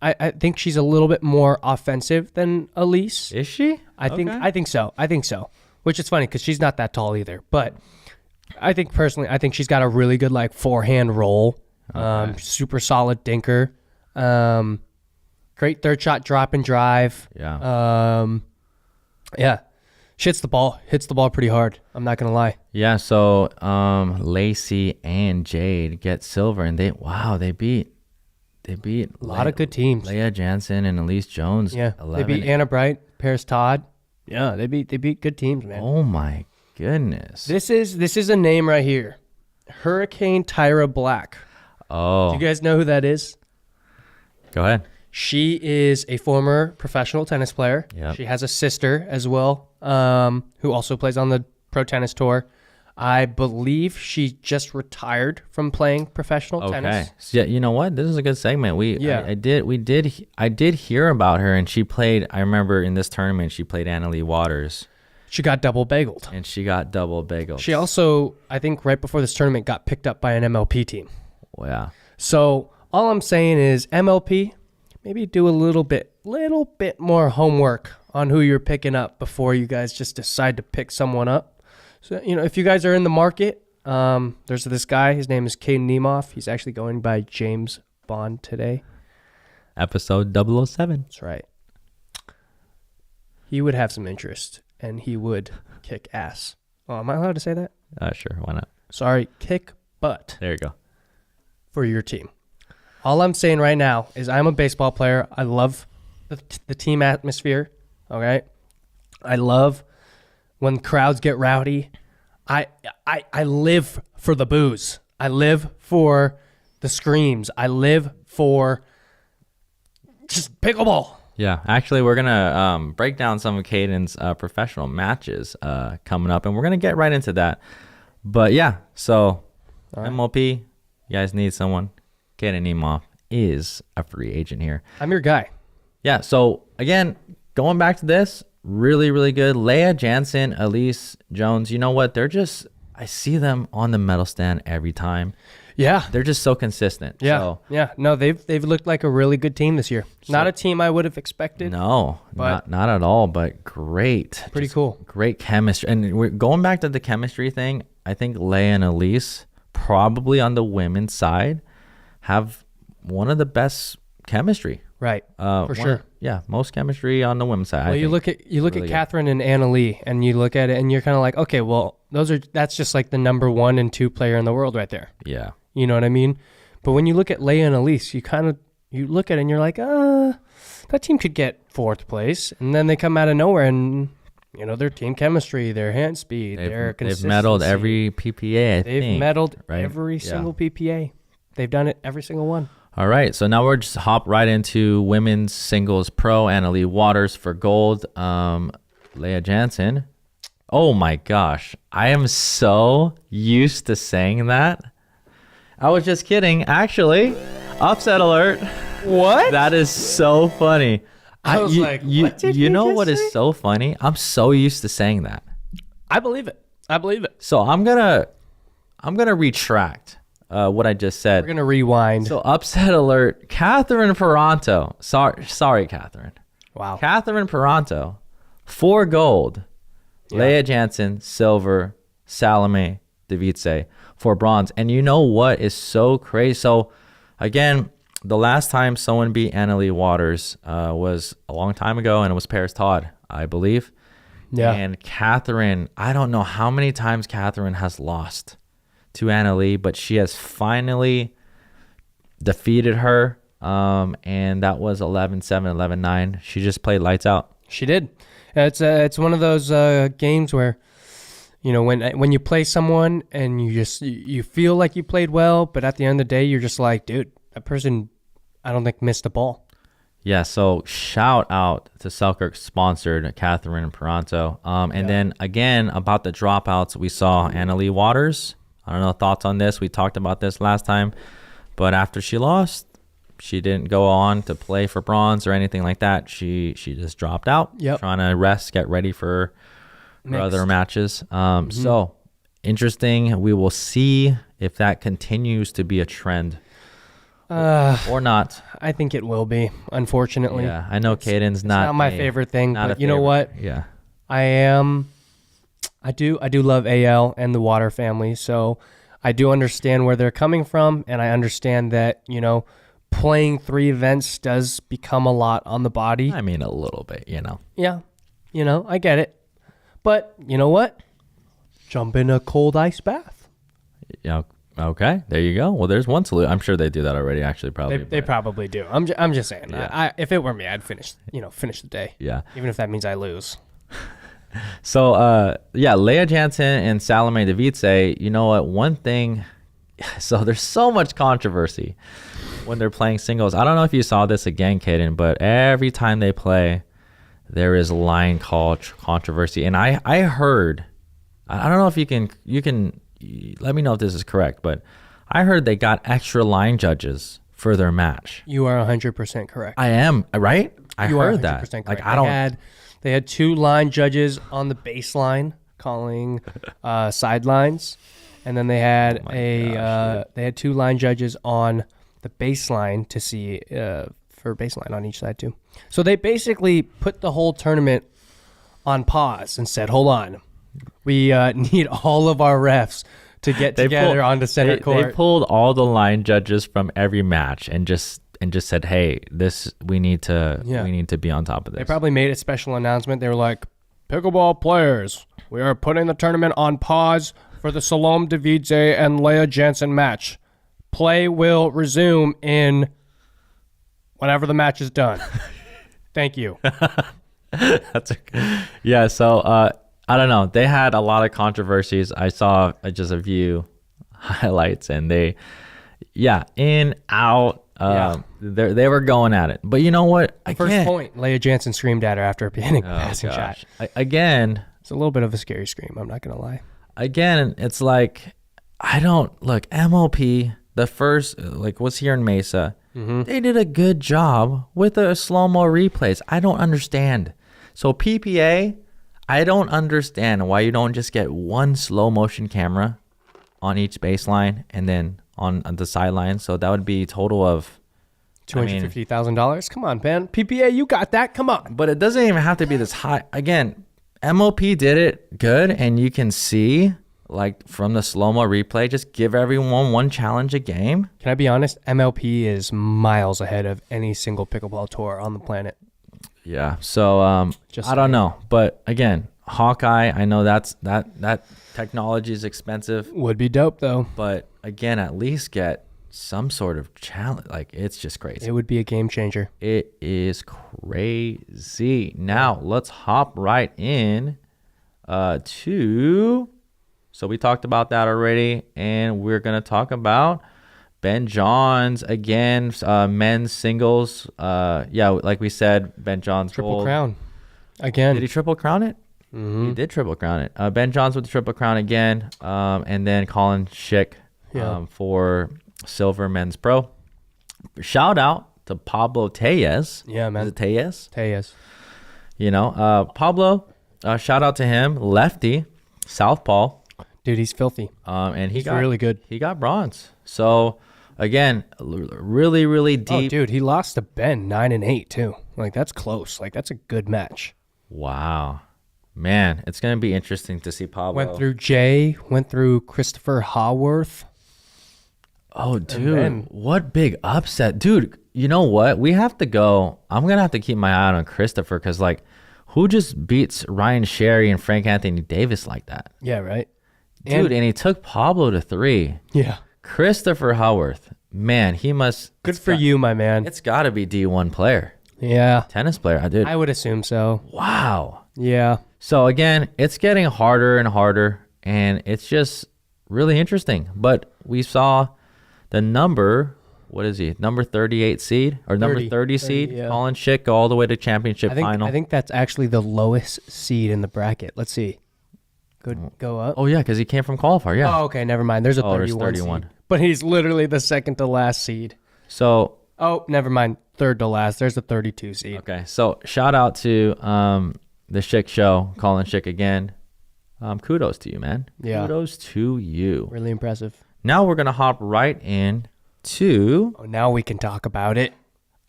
I think she's a little bit more offensive than Elise. Is she? I think so. Which is funny because she's not that tall either. But I think personally, she's got a really good like forehand roll. Super solid dinker. Great third shot drop and drive. Yeah. Yeah. She hits the ball pretty hard. I'm not gonna lie. Yeah, so Lacy and Jade get silver, and they beat A lot of good teams. Leah Jansen and Elise Jones. Yeah. 11. They beat Anna Bright, Paris Todd. Yeah, they beat good teams, man. Oh my goodness. This is a name right here. Hurricane Tyra Black. Oh. Do you guys know who that is? Go ahead. She is a former professional tennis player. Yep. She has a sister as well, who also plays on the pro tennis tour. I believe she just retired from playing professional tennis. Okay. So, yeah, you know what? This is a good segment. I did hear about her, and she played. I remember in this tournament she played Leigh Waters. She got double bageled. And she got double bageled. She also, I think, right before this tournament, got picked up by an MLP team. Oh, yeah. So all I'm saying is MLP, maybe do a little bit more homework on who you're picking up before you guys just decide to pick someone up. So, if you guys are in the market, there's this guy. His name is Caden Nemoff. He's actually going by James Bond today. Episode 007. That's right. He would have some interest, and he would kick ass. Oh, am I allowed to say that? Sure. Why not? Sorry, kick butt. There you go. For your team. All I'm saying right now is I'm a baseball player. I love the team atmosphere. Okay. I love when crowds get rowdy. I live for the booze. I live for the screams. I live for just pickleball. Yeah, actually, we're gonna break down some of Caden's professional matches coming up, and we're gonna get right into that. But yeah, so MLP, you guys need someone. Caden Nemoff is a free agent here. I'm your guy. Yeah, so again, going back to this, really, really good. Leah Jansen, Elise Jones, you know what? I see them on the medal stand every time. Yeah. They're just so consistent. Yeah. So, yeah. No, they've looked like a really good team this year. Not a team I would have expected. No, not at all, but great. Pretty cool. Great chemistry. And we're going back to the chemistry thing. I think Leah and Elise, probably on the women's side, have one of the best chemistry. Right. For sure. Yeah, most chemistry on the women's side. Well, you look at Catherine and Anna Leigh, and you look at it, and you're kind of like, okay, well, that's just like the number 1 and 2 player in the world right there. Yeah. You know what I mean? But when you look at Leah and Elise, you look at it and you're like, that team could get 4th place, and then they come out of nowhere and their team chemistry, their hand speed, their consistency. They've medaled every PPA, They've medaled right? every single PPA. They've done it every single one. All right, so now we're just hop right into women's singles pro. Leigh Waters for gold. Leah Jansen. Oh my gosh, I am so used to saying that. I was just kidding. Actually, upset alert. What? That is so funny. I was like, what did you know just what say? is so funny? I'm so used to saying that. I believe it. So I'm gonna retract what I just said. We're gonna rewind. So upset alert, Catherine Peranto. Sorry, Catherine. Wow. Catherine Peranto, 4 gold. Yeah. Leah Jansen, silver. Salome Device, 4 bronze. And you know what is so crazy? So again, the last time someone beat Leigh Waters was a long time ago, and it was Paris Todd, I believe. Yeah. And Catherine, I don't know how many times Catherine has lost to Leigh, but she has finally defeated her. And that was 11-7, 11-9. She just played lights out. She did. It's one of those games where, when you play someone and you feel like you played well, but at the end of the day, you're just like, dude, that person, I don't think missed the ball. Yeah, so shout out to Selkirk sponsored Catherine Peranto. And then again, about the dropouts, we saw Leigh Waters. I don't know, thoughts on this. We talked about this last time. But after she lost, she didn't go on to play for bronze or anything like that. She just dropped out, trying to rest, get ready for other matches. So interesting. We will see if that continues to be a trend. Or not. I think it will be, unfortunately. Yeah, I know Caden's not my favorite thing, but you know what? Yeah. I do love AL and the Water family, so I do understand where they're coming from, and I understand that, playing 3 events does become a lot on the body. I mean, a little bit, Yeah, I get it. But you know what? Jump in a cold ice bath. Yeah. Okay, there you go. Well, there's one solution. I'm sure they do that already. Actually, probably They probably do. I'm just saying. Yeah. If it were me, I'd finish the day. Yeah. Even if that means I lose. So, Leah Jansen and Salome Device. You know what? One thing. So there's so much controversy when they're playing singles. I don't know if you saw this again, Caden, but every time they play, there is line call controversy. And I heard. I don't know if you can. Let me know if this is correct, but I heard they got extra line judges for their match. You are 100% correct. I am, right? I heard that. Correct. Like, I don't. They had 2 line judges on the baseline calling sidelines, and then they had they had 2 line judges on the baseline to see for baseline on each side too. So they basically put the whole tournament on pause and said, "Hold on. We need all of our refs to get together on the center court." They pulled all the line judges from every match and just said, "Hey, we need to be on top of this." They probably made a special announcement. They were like, "Pickleball players, we are putting the tournament on pause for the Salome Device and Leah Jansen match. Play will resume in whenever the match is done. Thank you." That's yeah. So I don't know. They had a lot of controversies. I saw just a few highlights, and in, out. They were going at it. But you know what? First point, Leah Jansen screamed at her after hitting a passing shot. Again, it's a little bit of a scary scream. I'm not going to lie. Again, it's like, MOP, the first, was here in Mesa. Mm-hmm. They did a good job with the slow-mo replays. I don't understand. So PPA, I don't understand why you don't just get one slow motion camera on each baseline and then on the sideline. So that would be a total of $250,000. Come on, Ben. PPA, you got that. Come on. But it doesn't even have to be this high. Again, MOP did it good, and you can see from the slow-mo replay, just give everyone one challenge a game. Can I be honest? MLP is miles ahead of any single pickleball tour on the planet. Yeah. So I don't know, but again, Hawkeye, I know that technology is expensive. Would be dope though. But again, at least get some sort of challenge. It's just crazy. It would be a game changer. It is crazy. Now let's hop right in to, so we talked about that already, and we're going to talk about Ben Johns again, men's singles. Yeah, like we said, Ben Johns Triple gold. crown again. Did he triple crown it? Mm-hmm. He did triple crown it. Ben Johns with the triple crown again, and then Collin Schick for silver men's pro. Shout out to Pablo Tellez. Yeah, man. Is it Tellez? Tellez. You know, Pablo, shout out to him. Lefty, southpaw. Dude, he's filthy. And he's really good. He got bronze. So, again, really, really deep. Oh, dude, he lost to Ben 9-8 too. Like, that's close. Like, that's a good match. Wow. Man, it's going to be interesting to see Pablo. Went through Jay, went through Christopher Haworth. Oh, dude, what big upset. Dude, you know what? We have to go. I'm going to have to keep my eye on Christopher because, like, who just beats Ryan Sherry and Frank Anthony Davis like that? Yeah, right? Dude, and he took Pablo to 3. Yeah. Christopher Haworth, man, he must. Good for you, my man. It's got to be D1 player. Yeah. Tennis player, dude. I would assume so. Wow. Yeah. So, again, it's getting harder and harder, and it's just really interesting. But we saw the number, what is he, number 38 seed or number 30 seed, yeah. Collin Schick, go all the way to championship final. I think that's actually the lowest seed in the bracket. Let's see. Go up. Oh, yeah, because he came from qualifier, yeah. Oh, okay, never mind. There's a 31 there's 31. seed. But he's literally the second to last seed. So, oh, never mind. Third to last. There's a 32 seed. Okay, so shout out to the Shi SHOW, Collin Schick again. Kudos to you, man. Yeah. Kudos to you. Really impressive. Now we're going to hop right in to... Oh, now we can talk about it.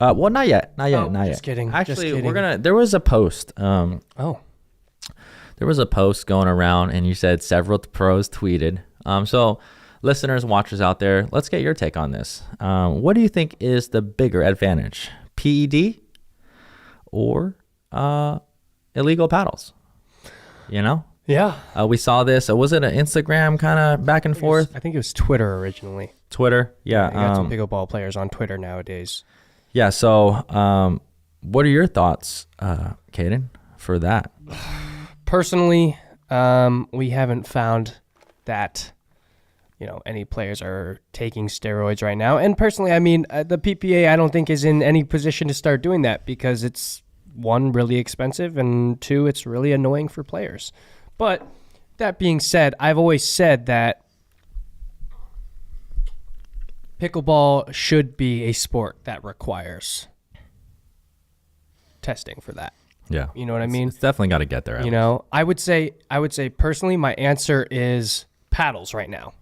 Well, not yet. Not yet. Not just yet. kidding. Actually, Just kidding. we're going to... There was a post. Oh. There was a post going around, and you said several pros tweeted. So, listeners, watchers out there, let's get your take on this. What do you think is the bigger advantage? PED or illegal paddles? You know? Yeah. We saw this. Was it an Instagram kind of back and forth? I think it was Twitter originally. Twitter? Yeah. You got some pickleball players on Twitter nowadays. Yeah. So, what are your thoughts, Caden, for that? Personally, we haven't found that, any players are taking steroids right now. And personally, I mean, the PPA, I don't think is in any position to start doing that because it's, one, really expensive, and two, it's really annoying for players. But that being said, I've always said that pickleball should be a sport that requires testing for that. Yeah. You know what I mean? It's definitely got to get there. I would say personally, my answer is paddles right now.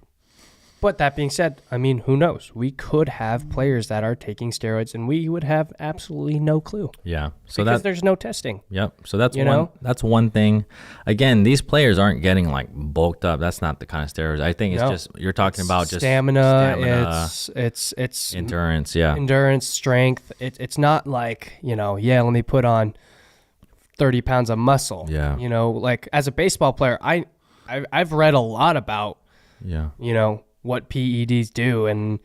But that being said, I mean, who knows? We could have players that are taking steroids, and we would have absolutely no clue. Yeah. So because there's no testing. Yep. So that's one thing. Again, these players aren't getting like bulked up. That's not the kind of steroids. I think it's just you're talking about just stamina. It's endurance. Yeah. Endurance, strength. It's not like let me put on 30 pounds of muscle. Yeah. Like as a baseball player, I've read a lot about what PEDs do and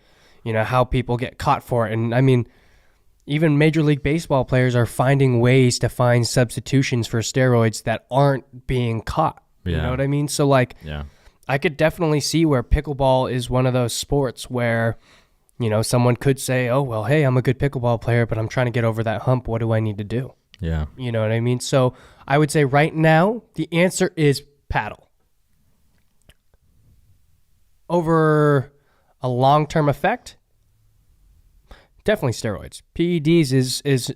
how people get caught for it. And I mean, even Major League Baseball players are finding ways to find substitutions for steroids that aren't being caught. Yeah. You know what I mean? So like, I could definitely see where pickleball is one of those sports where someone could say, oh well, hey, I'm a good pickleball player, but I'm trying to get over that hump. What do I need to do? Yeah. You know what I mean? So I would say right now, the answer is paddle. Over a long-term effect, definitely steroids. PEDs is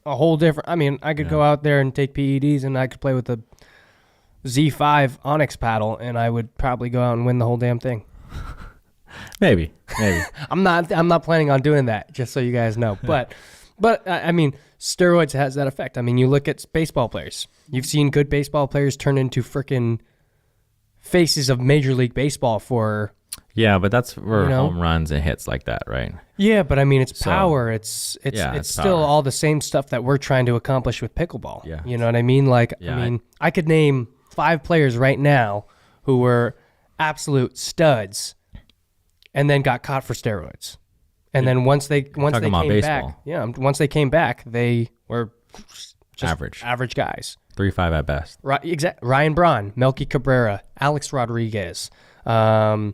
a whole different... I mean, I could go out there and take PEDs and I could play with the Z5 Onyx paddle and I would probably go out and win the whole damn thing. Maybe. I'm not planning on doing that, just so you guys know. But I mean, steroids has that effect. I mean, you look at baseball players. You've seen good baseball players turn into freaking faces of Major League Baseball for... Yeah, but that's for home runs and hits like that, right? Yeah, but I mean, it's power. It's still power. all the same stuff that we're trying to accomplish with pickleball. Yeah. You know what I mean? Like, Yeah, I could name 5 players right now who were absolute studs and then got caught for steroids. And then once they came baseball. back, once they came back, they were just Average guys. 3-5 at best. Right, Ryan Braun, Melky Cabrera, Alex Rodriguez. I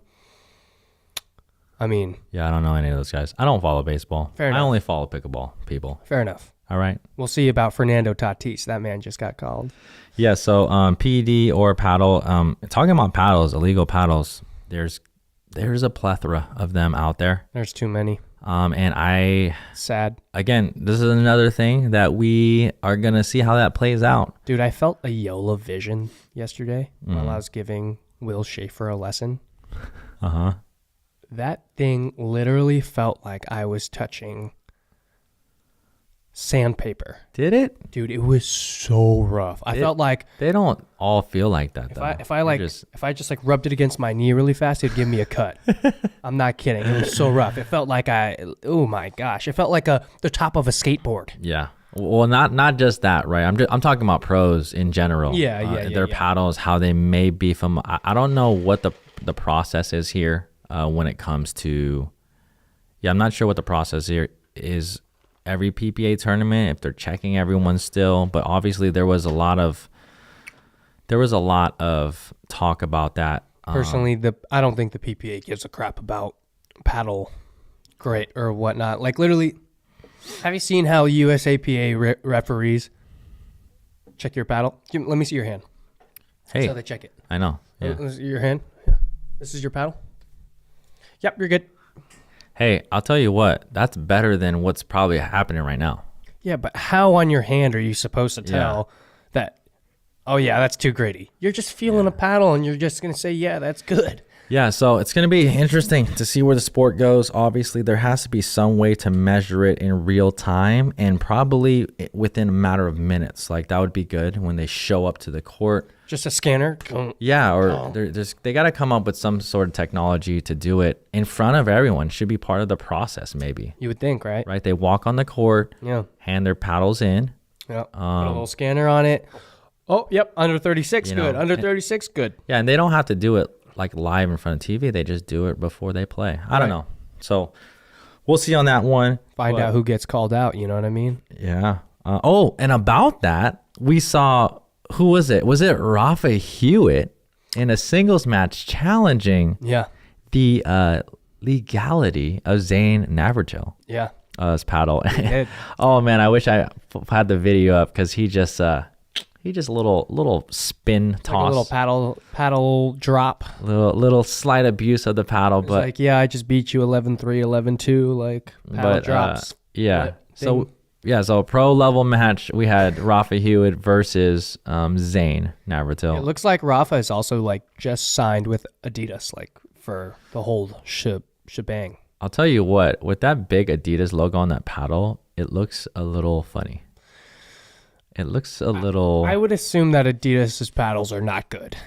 mean, yeah, I don't know any of those guys. I don't follow baseball. Fair enough. I only follow pickleball people. Fair enough. All right. We'll see about Fernando Tatis. That man just got called. Yeah, so PED or paddle. Talking about paddles, illegal paddles, there's a plethora of them out there. There's too many. And Sad. Again, this is another thing that we are going to see how that plays out. Dude, I felt a YOLO vision yesterday while I was giving Will Schaefer a lesson. Uh-huh. That thing literally felt like I was touching sandpaper. Did it? Dude, it was so rough. I felt like they don't all feel like that though. if I just like rubbed it against my knee really fast, it'd give me a cut. I'm not kidding. It was so rough. It felt like oh my gosh. It felt like the top of a skateboard. Yeah. Well, not just that, right? I'm talking about pros in general. Their paddles, how they may be from. I don't know what the process is here when it comes to. Yeah, I'm not sure what the process here is. Every PPA tournament, if they're checking everyone still, but obviously there was a lot of talk about that. Personally, I don't think the PPA gives a crap about paddle grit or whatnot. Like literally, have you seen how USAPA referees check your paddle? Let me see your hand. Hey, That's how they check it. I know. Yeah. This is your hand. Yeah. This is your paddle. Yep, you're good. Hey, I'll tell you what, that's better than what's probably happening right now. Yeah, but how on your hand are you supposed to tell that, oh, yeah, that's too gritty? You're just feeling a paddle, and you're just going to say, yeah, that's good. Yeah, so it's going to be interesting to see where the sport goes. Obviously, there has to be some way to measure it in real time and probably within a matter of minutes. Like, that would be good when they show up to the court. Just a scanner? Yeah, or they got to come up with some sort of technology to do it in front of everyone. Should be part of the process, maybe. You would think, right? Right, they walk on the court, hand their paddles in. Yeah, put a little scanner on it. Oh, yep, under 36, good. Under 36, good. Yeah, and they don't have to do it like live in front of TV. They just do it before they play. I don't know. So we'll see on that one. Find out who gets called out. You know what I mean? Yeah. And about that, we saw, who was it? Was it Rafa Hewitt in a singles match challenging the legality of Zane Navratil? Yeah. His paddle. Oh man, I wish I had the video up because he just a little spin toss, like a little paddle drop, little slight abuse of the paddle. But like, yeah, I just beat you 11-3, 11-2, like paddle drops. So pro level match, we had Rafa Hewitt versus Zane Navratil. It looks like Rafa is also like just signed with Adidas, like for the whole shebang. I'll tell you what, with that big Adidas logo on that paddle, it looks a little funny. It looks a little... I would assume that Adidas's paddles are not good.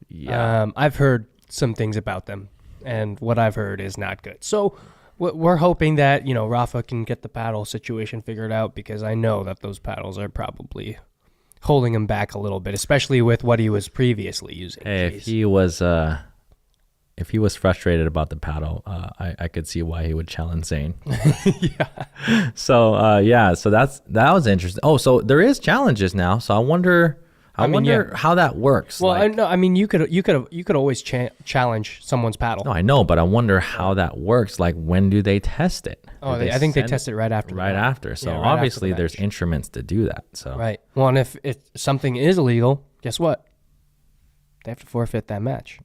Yeah. I've heard some things about them, and what I've heard is not good. So we're hoping that, Rafa can get the paddle situation figured out, because I know that those paddles are probably holding him back a little bit, especially with what he was previously using. Hey, if he was frustrated about the paddle, I could see why he would challenge Zane. Yeah. So that was interesting. Oh, so there is challenges now. So I wonder how that works. Well, I mean, you could always challenge someone's paddle. No, I know, but I wonder how that works. Like, when do they test it? I think they test it right after. Right after. So obviously, there's instruments to do that. So right. Well, and if something is illegal, guess what? They have to forfeit that match.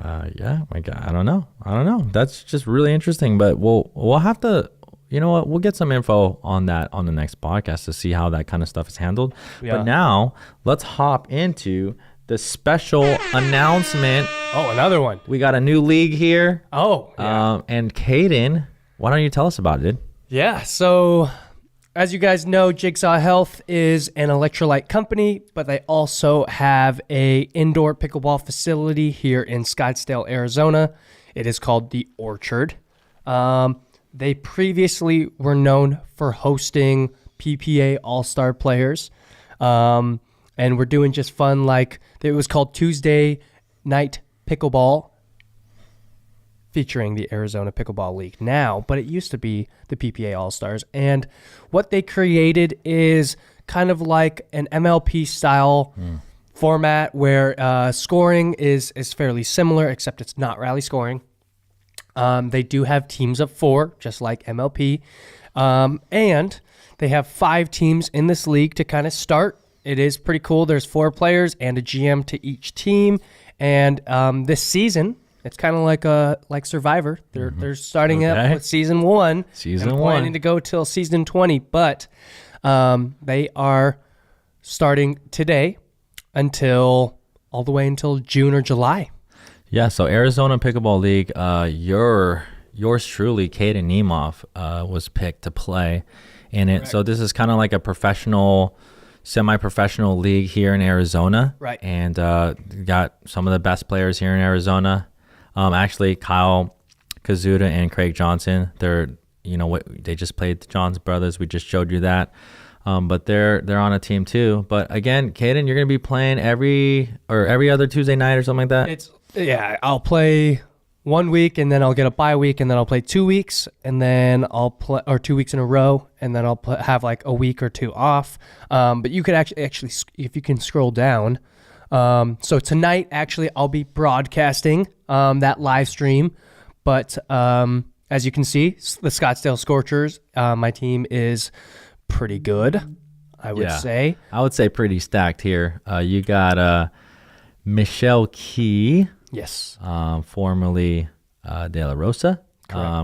My God, I don't know. That's just really interesting, but we'll have to, you know what? We'll get some info on that on the next podcast to see how that kind of stuff is handled. Yeah. But now let's hop into the special announcement. Oh, another one. We got a new league here. Oh, yeah. And Caden, why don't you tell us about it, dude? Yeah. So, as you guys know, Jigsaw Health is an electrolyte company, but they also have a indoor pickleball facility here in Scottsdale, Arizona. It is called The Orchard. They previously were known for hosting PPA All-Star players, and we're doing just fun, like it was called Tuesday Night Pickleball, featuring the Arizona Pickleball League now, but it used to be the PPA All-Stars. And what they created is kind of like an MLP style format where scoring is fairly similar, except it's not rally scoring. They do have teams of 4, just like MLP. And they have 5 teams in this league to kind of start. It is pretty cool. There's 4 players and a GM to each team. And this season, it's kind of like Survivor. They're starting up with season 1. Season and 1. planning to go till season 20. But they are starting today all the way until June or July. Yeah, so Arizona Pickleball League, yours truly, Caden Nemoff, was picked to play in it. Correct. So this is kind of like a professional, semi-professional league here in Arizona. Right. And got some of the best players here in Arizona. Actually, Kyle Kazuda and Craig Johnson, they just played the Johns brothers. We just showed you that. But they're on a team too. But again, Caden, you're going to be playing every other Tuesday night or something like that? I'll play 1 week and then I'll get a bye week and then I'll play 2 weeks and then I'll play, or 2 weeks in a row, and then I'll have like a week or 2 off. But you could actually, if you can scroll down. So tonight, actually, I'll be broadcasting that live stream. But as you can see, the Scottsdale Scorchers, my team is pretty good, I would say. I would say pretty stacked here. You got Michelle Key. Yes. Formerly De La Rosa.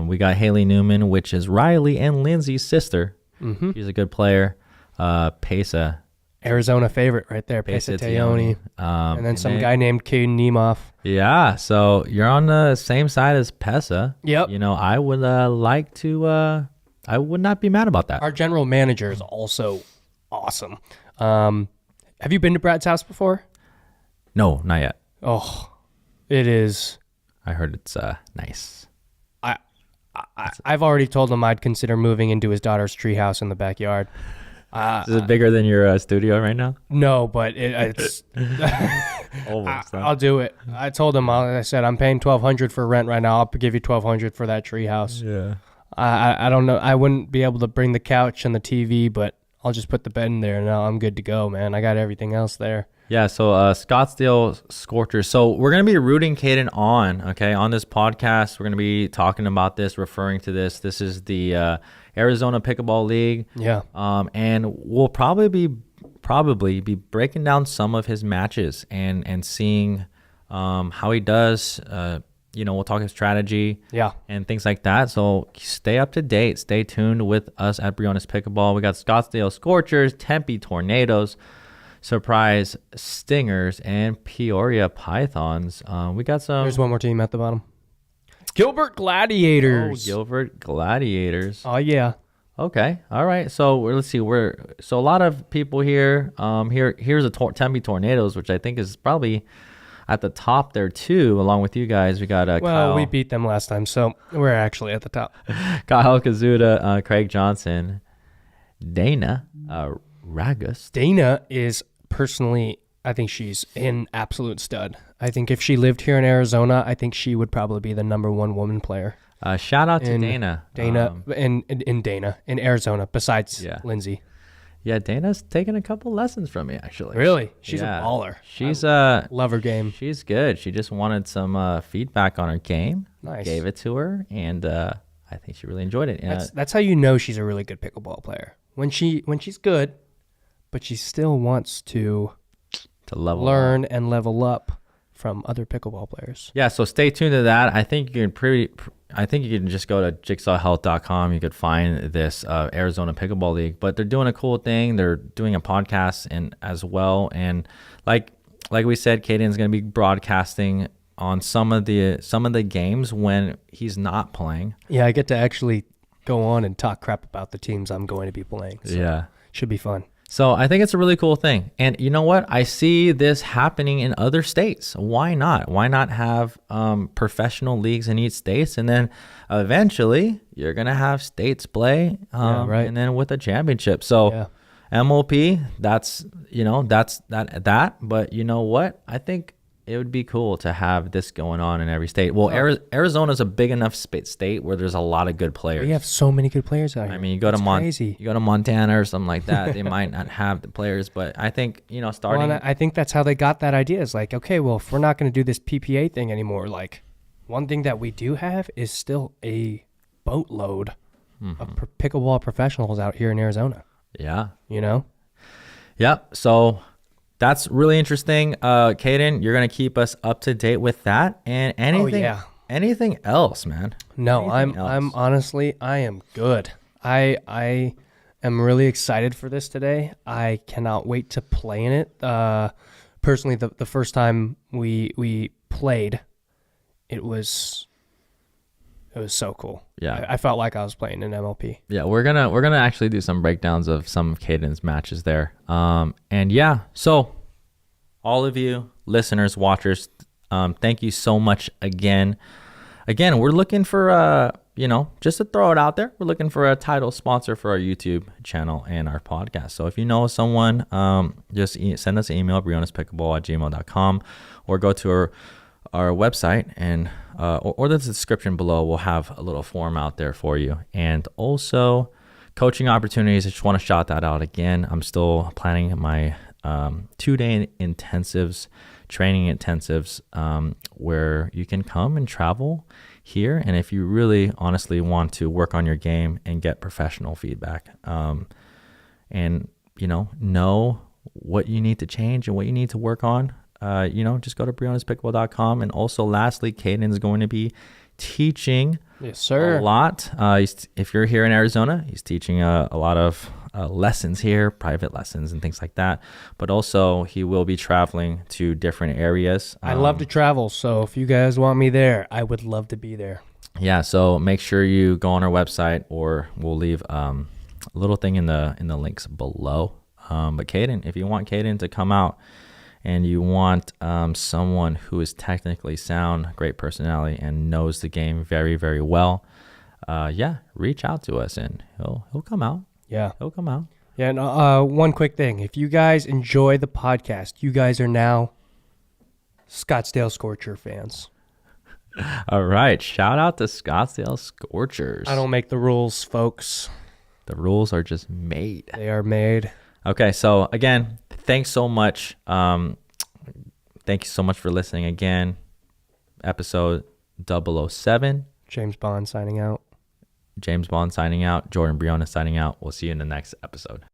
We got Haley Newman, which is Riley and Lindsay's sister. Mm-hmm. She's a good player. Pesa. Arizona favorite right there, Pesa Teone. And then some guy named Caden Nemoff. Yeah, so you're on the same side as Pesa. Yep. I would I would not be mad about that. Our general manager is also awesome. Have you been to Brad's house before? No, not yet. Oh, it is. I heard it's nice. I've already told him I'd consider moving into his daughter's treehouse in the backyard. Is it bigger than your studio right now? No, but it's. Almost. I'll do it. I told him. I said I'm paying $1,200 for rent right now. I'll give you $1,200 for that treehouse. Yeah. I don't know. I wouldn't be able to bring the couch and the TV, but I'll just put the bed in there and now I'm good to go, man. I got everything else there. Yeah, so Scottsdale Scorchers. So we're going to be rooting Caden on, okay? On this podcast, we're going to be talking about this, referring to this. This is the Arizona Pickleball League. Yeah. And we'll probably be breaking down some of his matches and seeing how he does. We'll talk his strategy and things like that. So stay up to date. Stay tuned with us at Briones Pickleball. We got Scottsdale Scorchers, Tempe Tornadoes, Surprise Stingers, and Peoria Pythons. We got some. There's one more team at the bottom. Gilbert Gladiators. Oh, Gilbert Gladiators. Oh, yeah. Okay. All right. So let's see. So a lot of people here. Here's a Tempe Tornadoes, which I think is probably at the top there too, along with you guys. We got Kyle. We beat them last time, so we're actually at the top. Kyle Kazuda, Craig Johnson, Dana Ragus. Dana is personally, I think she's an absolute stud. I think if she lived here in Arizona, I think she would probably be the #1 woman player. Shout out to Dana. In Arizona, besides Lindsay. Yeah, Dana's taken a couple lessons from me, actually. Really? She's a baller. She's love her game. She's good. She just wanted some feedback on her game. Nice. Gave it to her, and I think she really enjoyed it. That's how you know she's a really good pickleball player. When she's good, but she still wants to learn and level up from other pickleball players. Yeah, so stay tuned to that. I think you can just go to jigsawhealth.com. You could find this Arizona Pickleball League, but they're doing a cool thing. They're doing a podcast as well, and like we said, Caden's going to be broadcasting on some of the games when he's not playing. Yeah, I get to actually go on and talk crap about the teams I'm going to be playing. So should be fun. So I think it's a really cool thing. And you know what? I see this happening in other states. Why not? Why not have professional leagues in each state? And then eventually you're going to have states play and then with a championship. So MLP, that's that. But you know what? I think it would be cool to have this going on in every state. Well, Arizona's a big enough state where there's a lot of good players. We have so many good players out here. I mean, you go to Montana or something like that, they might not have the players, but I think, starting. Well, I think that's how they got that idea. Is like, okay, well, if we're not going to do this PPA thing anymore, like, one thing that we do have is still a boatload of pickleball professionals out here in Arizona. Yeah. Yep. So that's really interesting. Caden, you're going to keep us up to date with that and anything else, man. No, I'm honestly, I am good. I am really excited for this today. I cannot wait to play in it. Personally, the first time we played, it was so cool. Yeah. I felt like I was playing in MLP. Yeah, we're gonna actually do some breakdowns of some of Caden's matches there. And yeah, so all of you listeners, watchers, thank you so much again. Again, we're looking for just to throw it out there, we're looking for a title sponsor for our YouTube channel and our podcast. So if you know someone, just send us an email, brionespickball@gmail.com, or go to our website and or the description below. We'll have a little form out there for you. And also coaching opportunities. I just want to shout that out again. I'm still planning my 2-day intensives, training intensives, where you can come and travel here. And if you really honestly want to work on your game and get professional feedback, and know what you need to change and what you need to work on, just go to brionespickball.com. And also lastly, Caden is going to be teaching Yes, sir. a lot. If you're here in Arizona, he's teaching a lot of lessons here, private lessons and things like that. But also he will be traveling to different areas. I love to travel, so if you guys want me there, I would love to be there. Yeah, so make sure you go on our website, or we'll leave a little thing in the links below. But Caden, if you want Caden to come out, and you want someone who is technically sound, great personality, and knows the game very, very well, reach out to us and he'll come out. Yeah. He'll come out. Yeah, and one quick thing. If you guys enjoy the podcast, you guys are now Scottsdale Scorcher fans. All right. Shout out to Scottsdale Scorchers. I don't make the rules, folks. The rules are just made. They are made. Okay, so again, thanks so much. Thank you so much for listening again. Episode 007. James Bond signing out. Jordan Briones signing out. We'll see you in the next episode.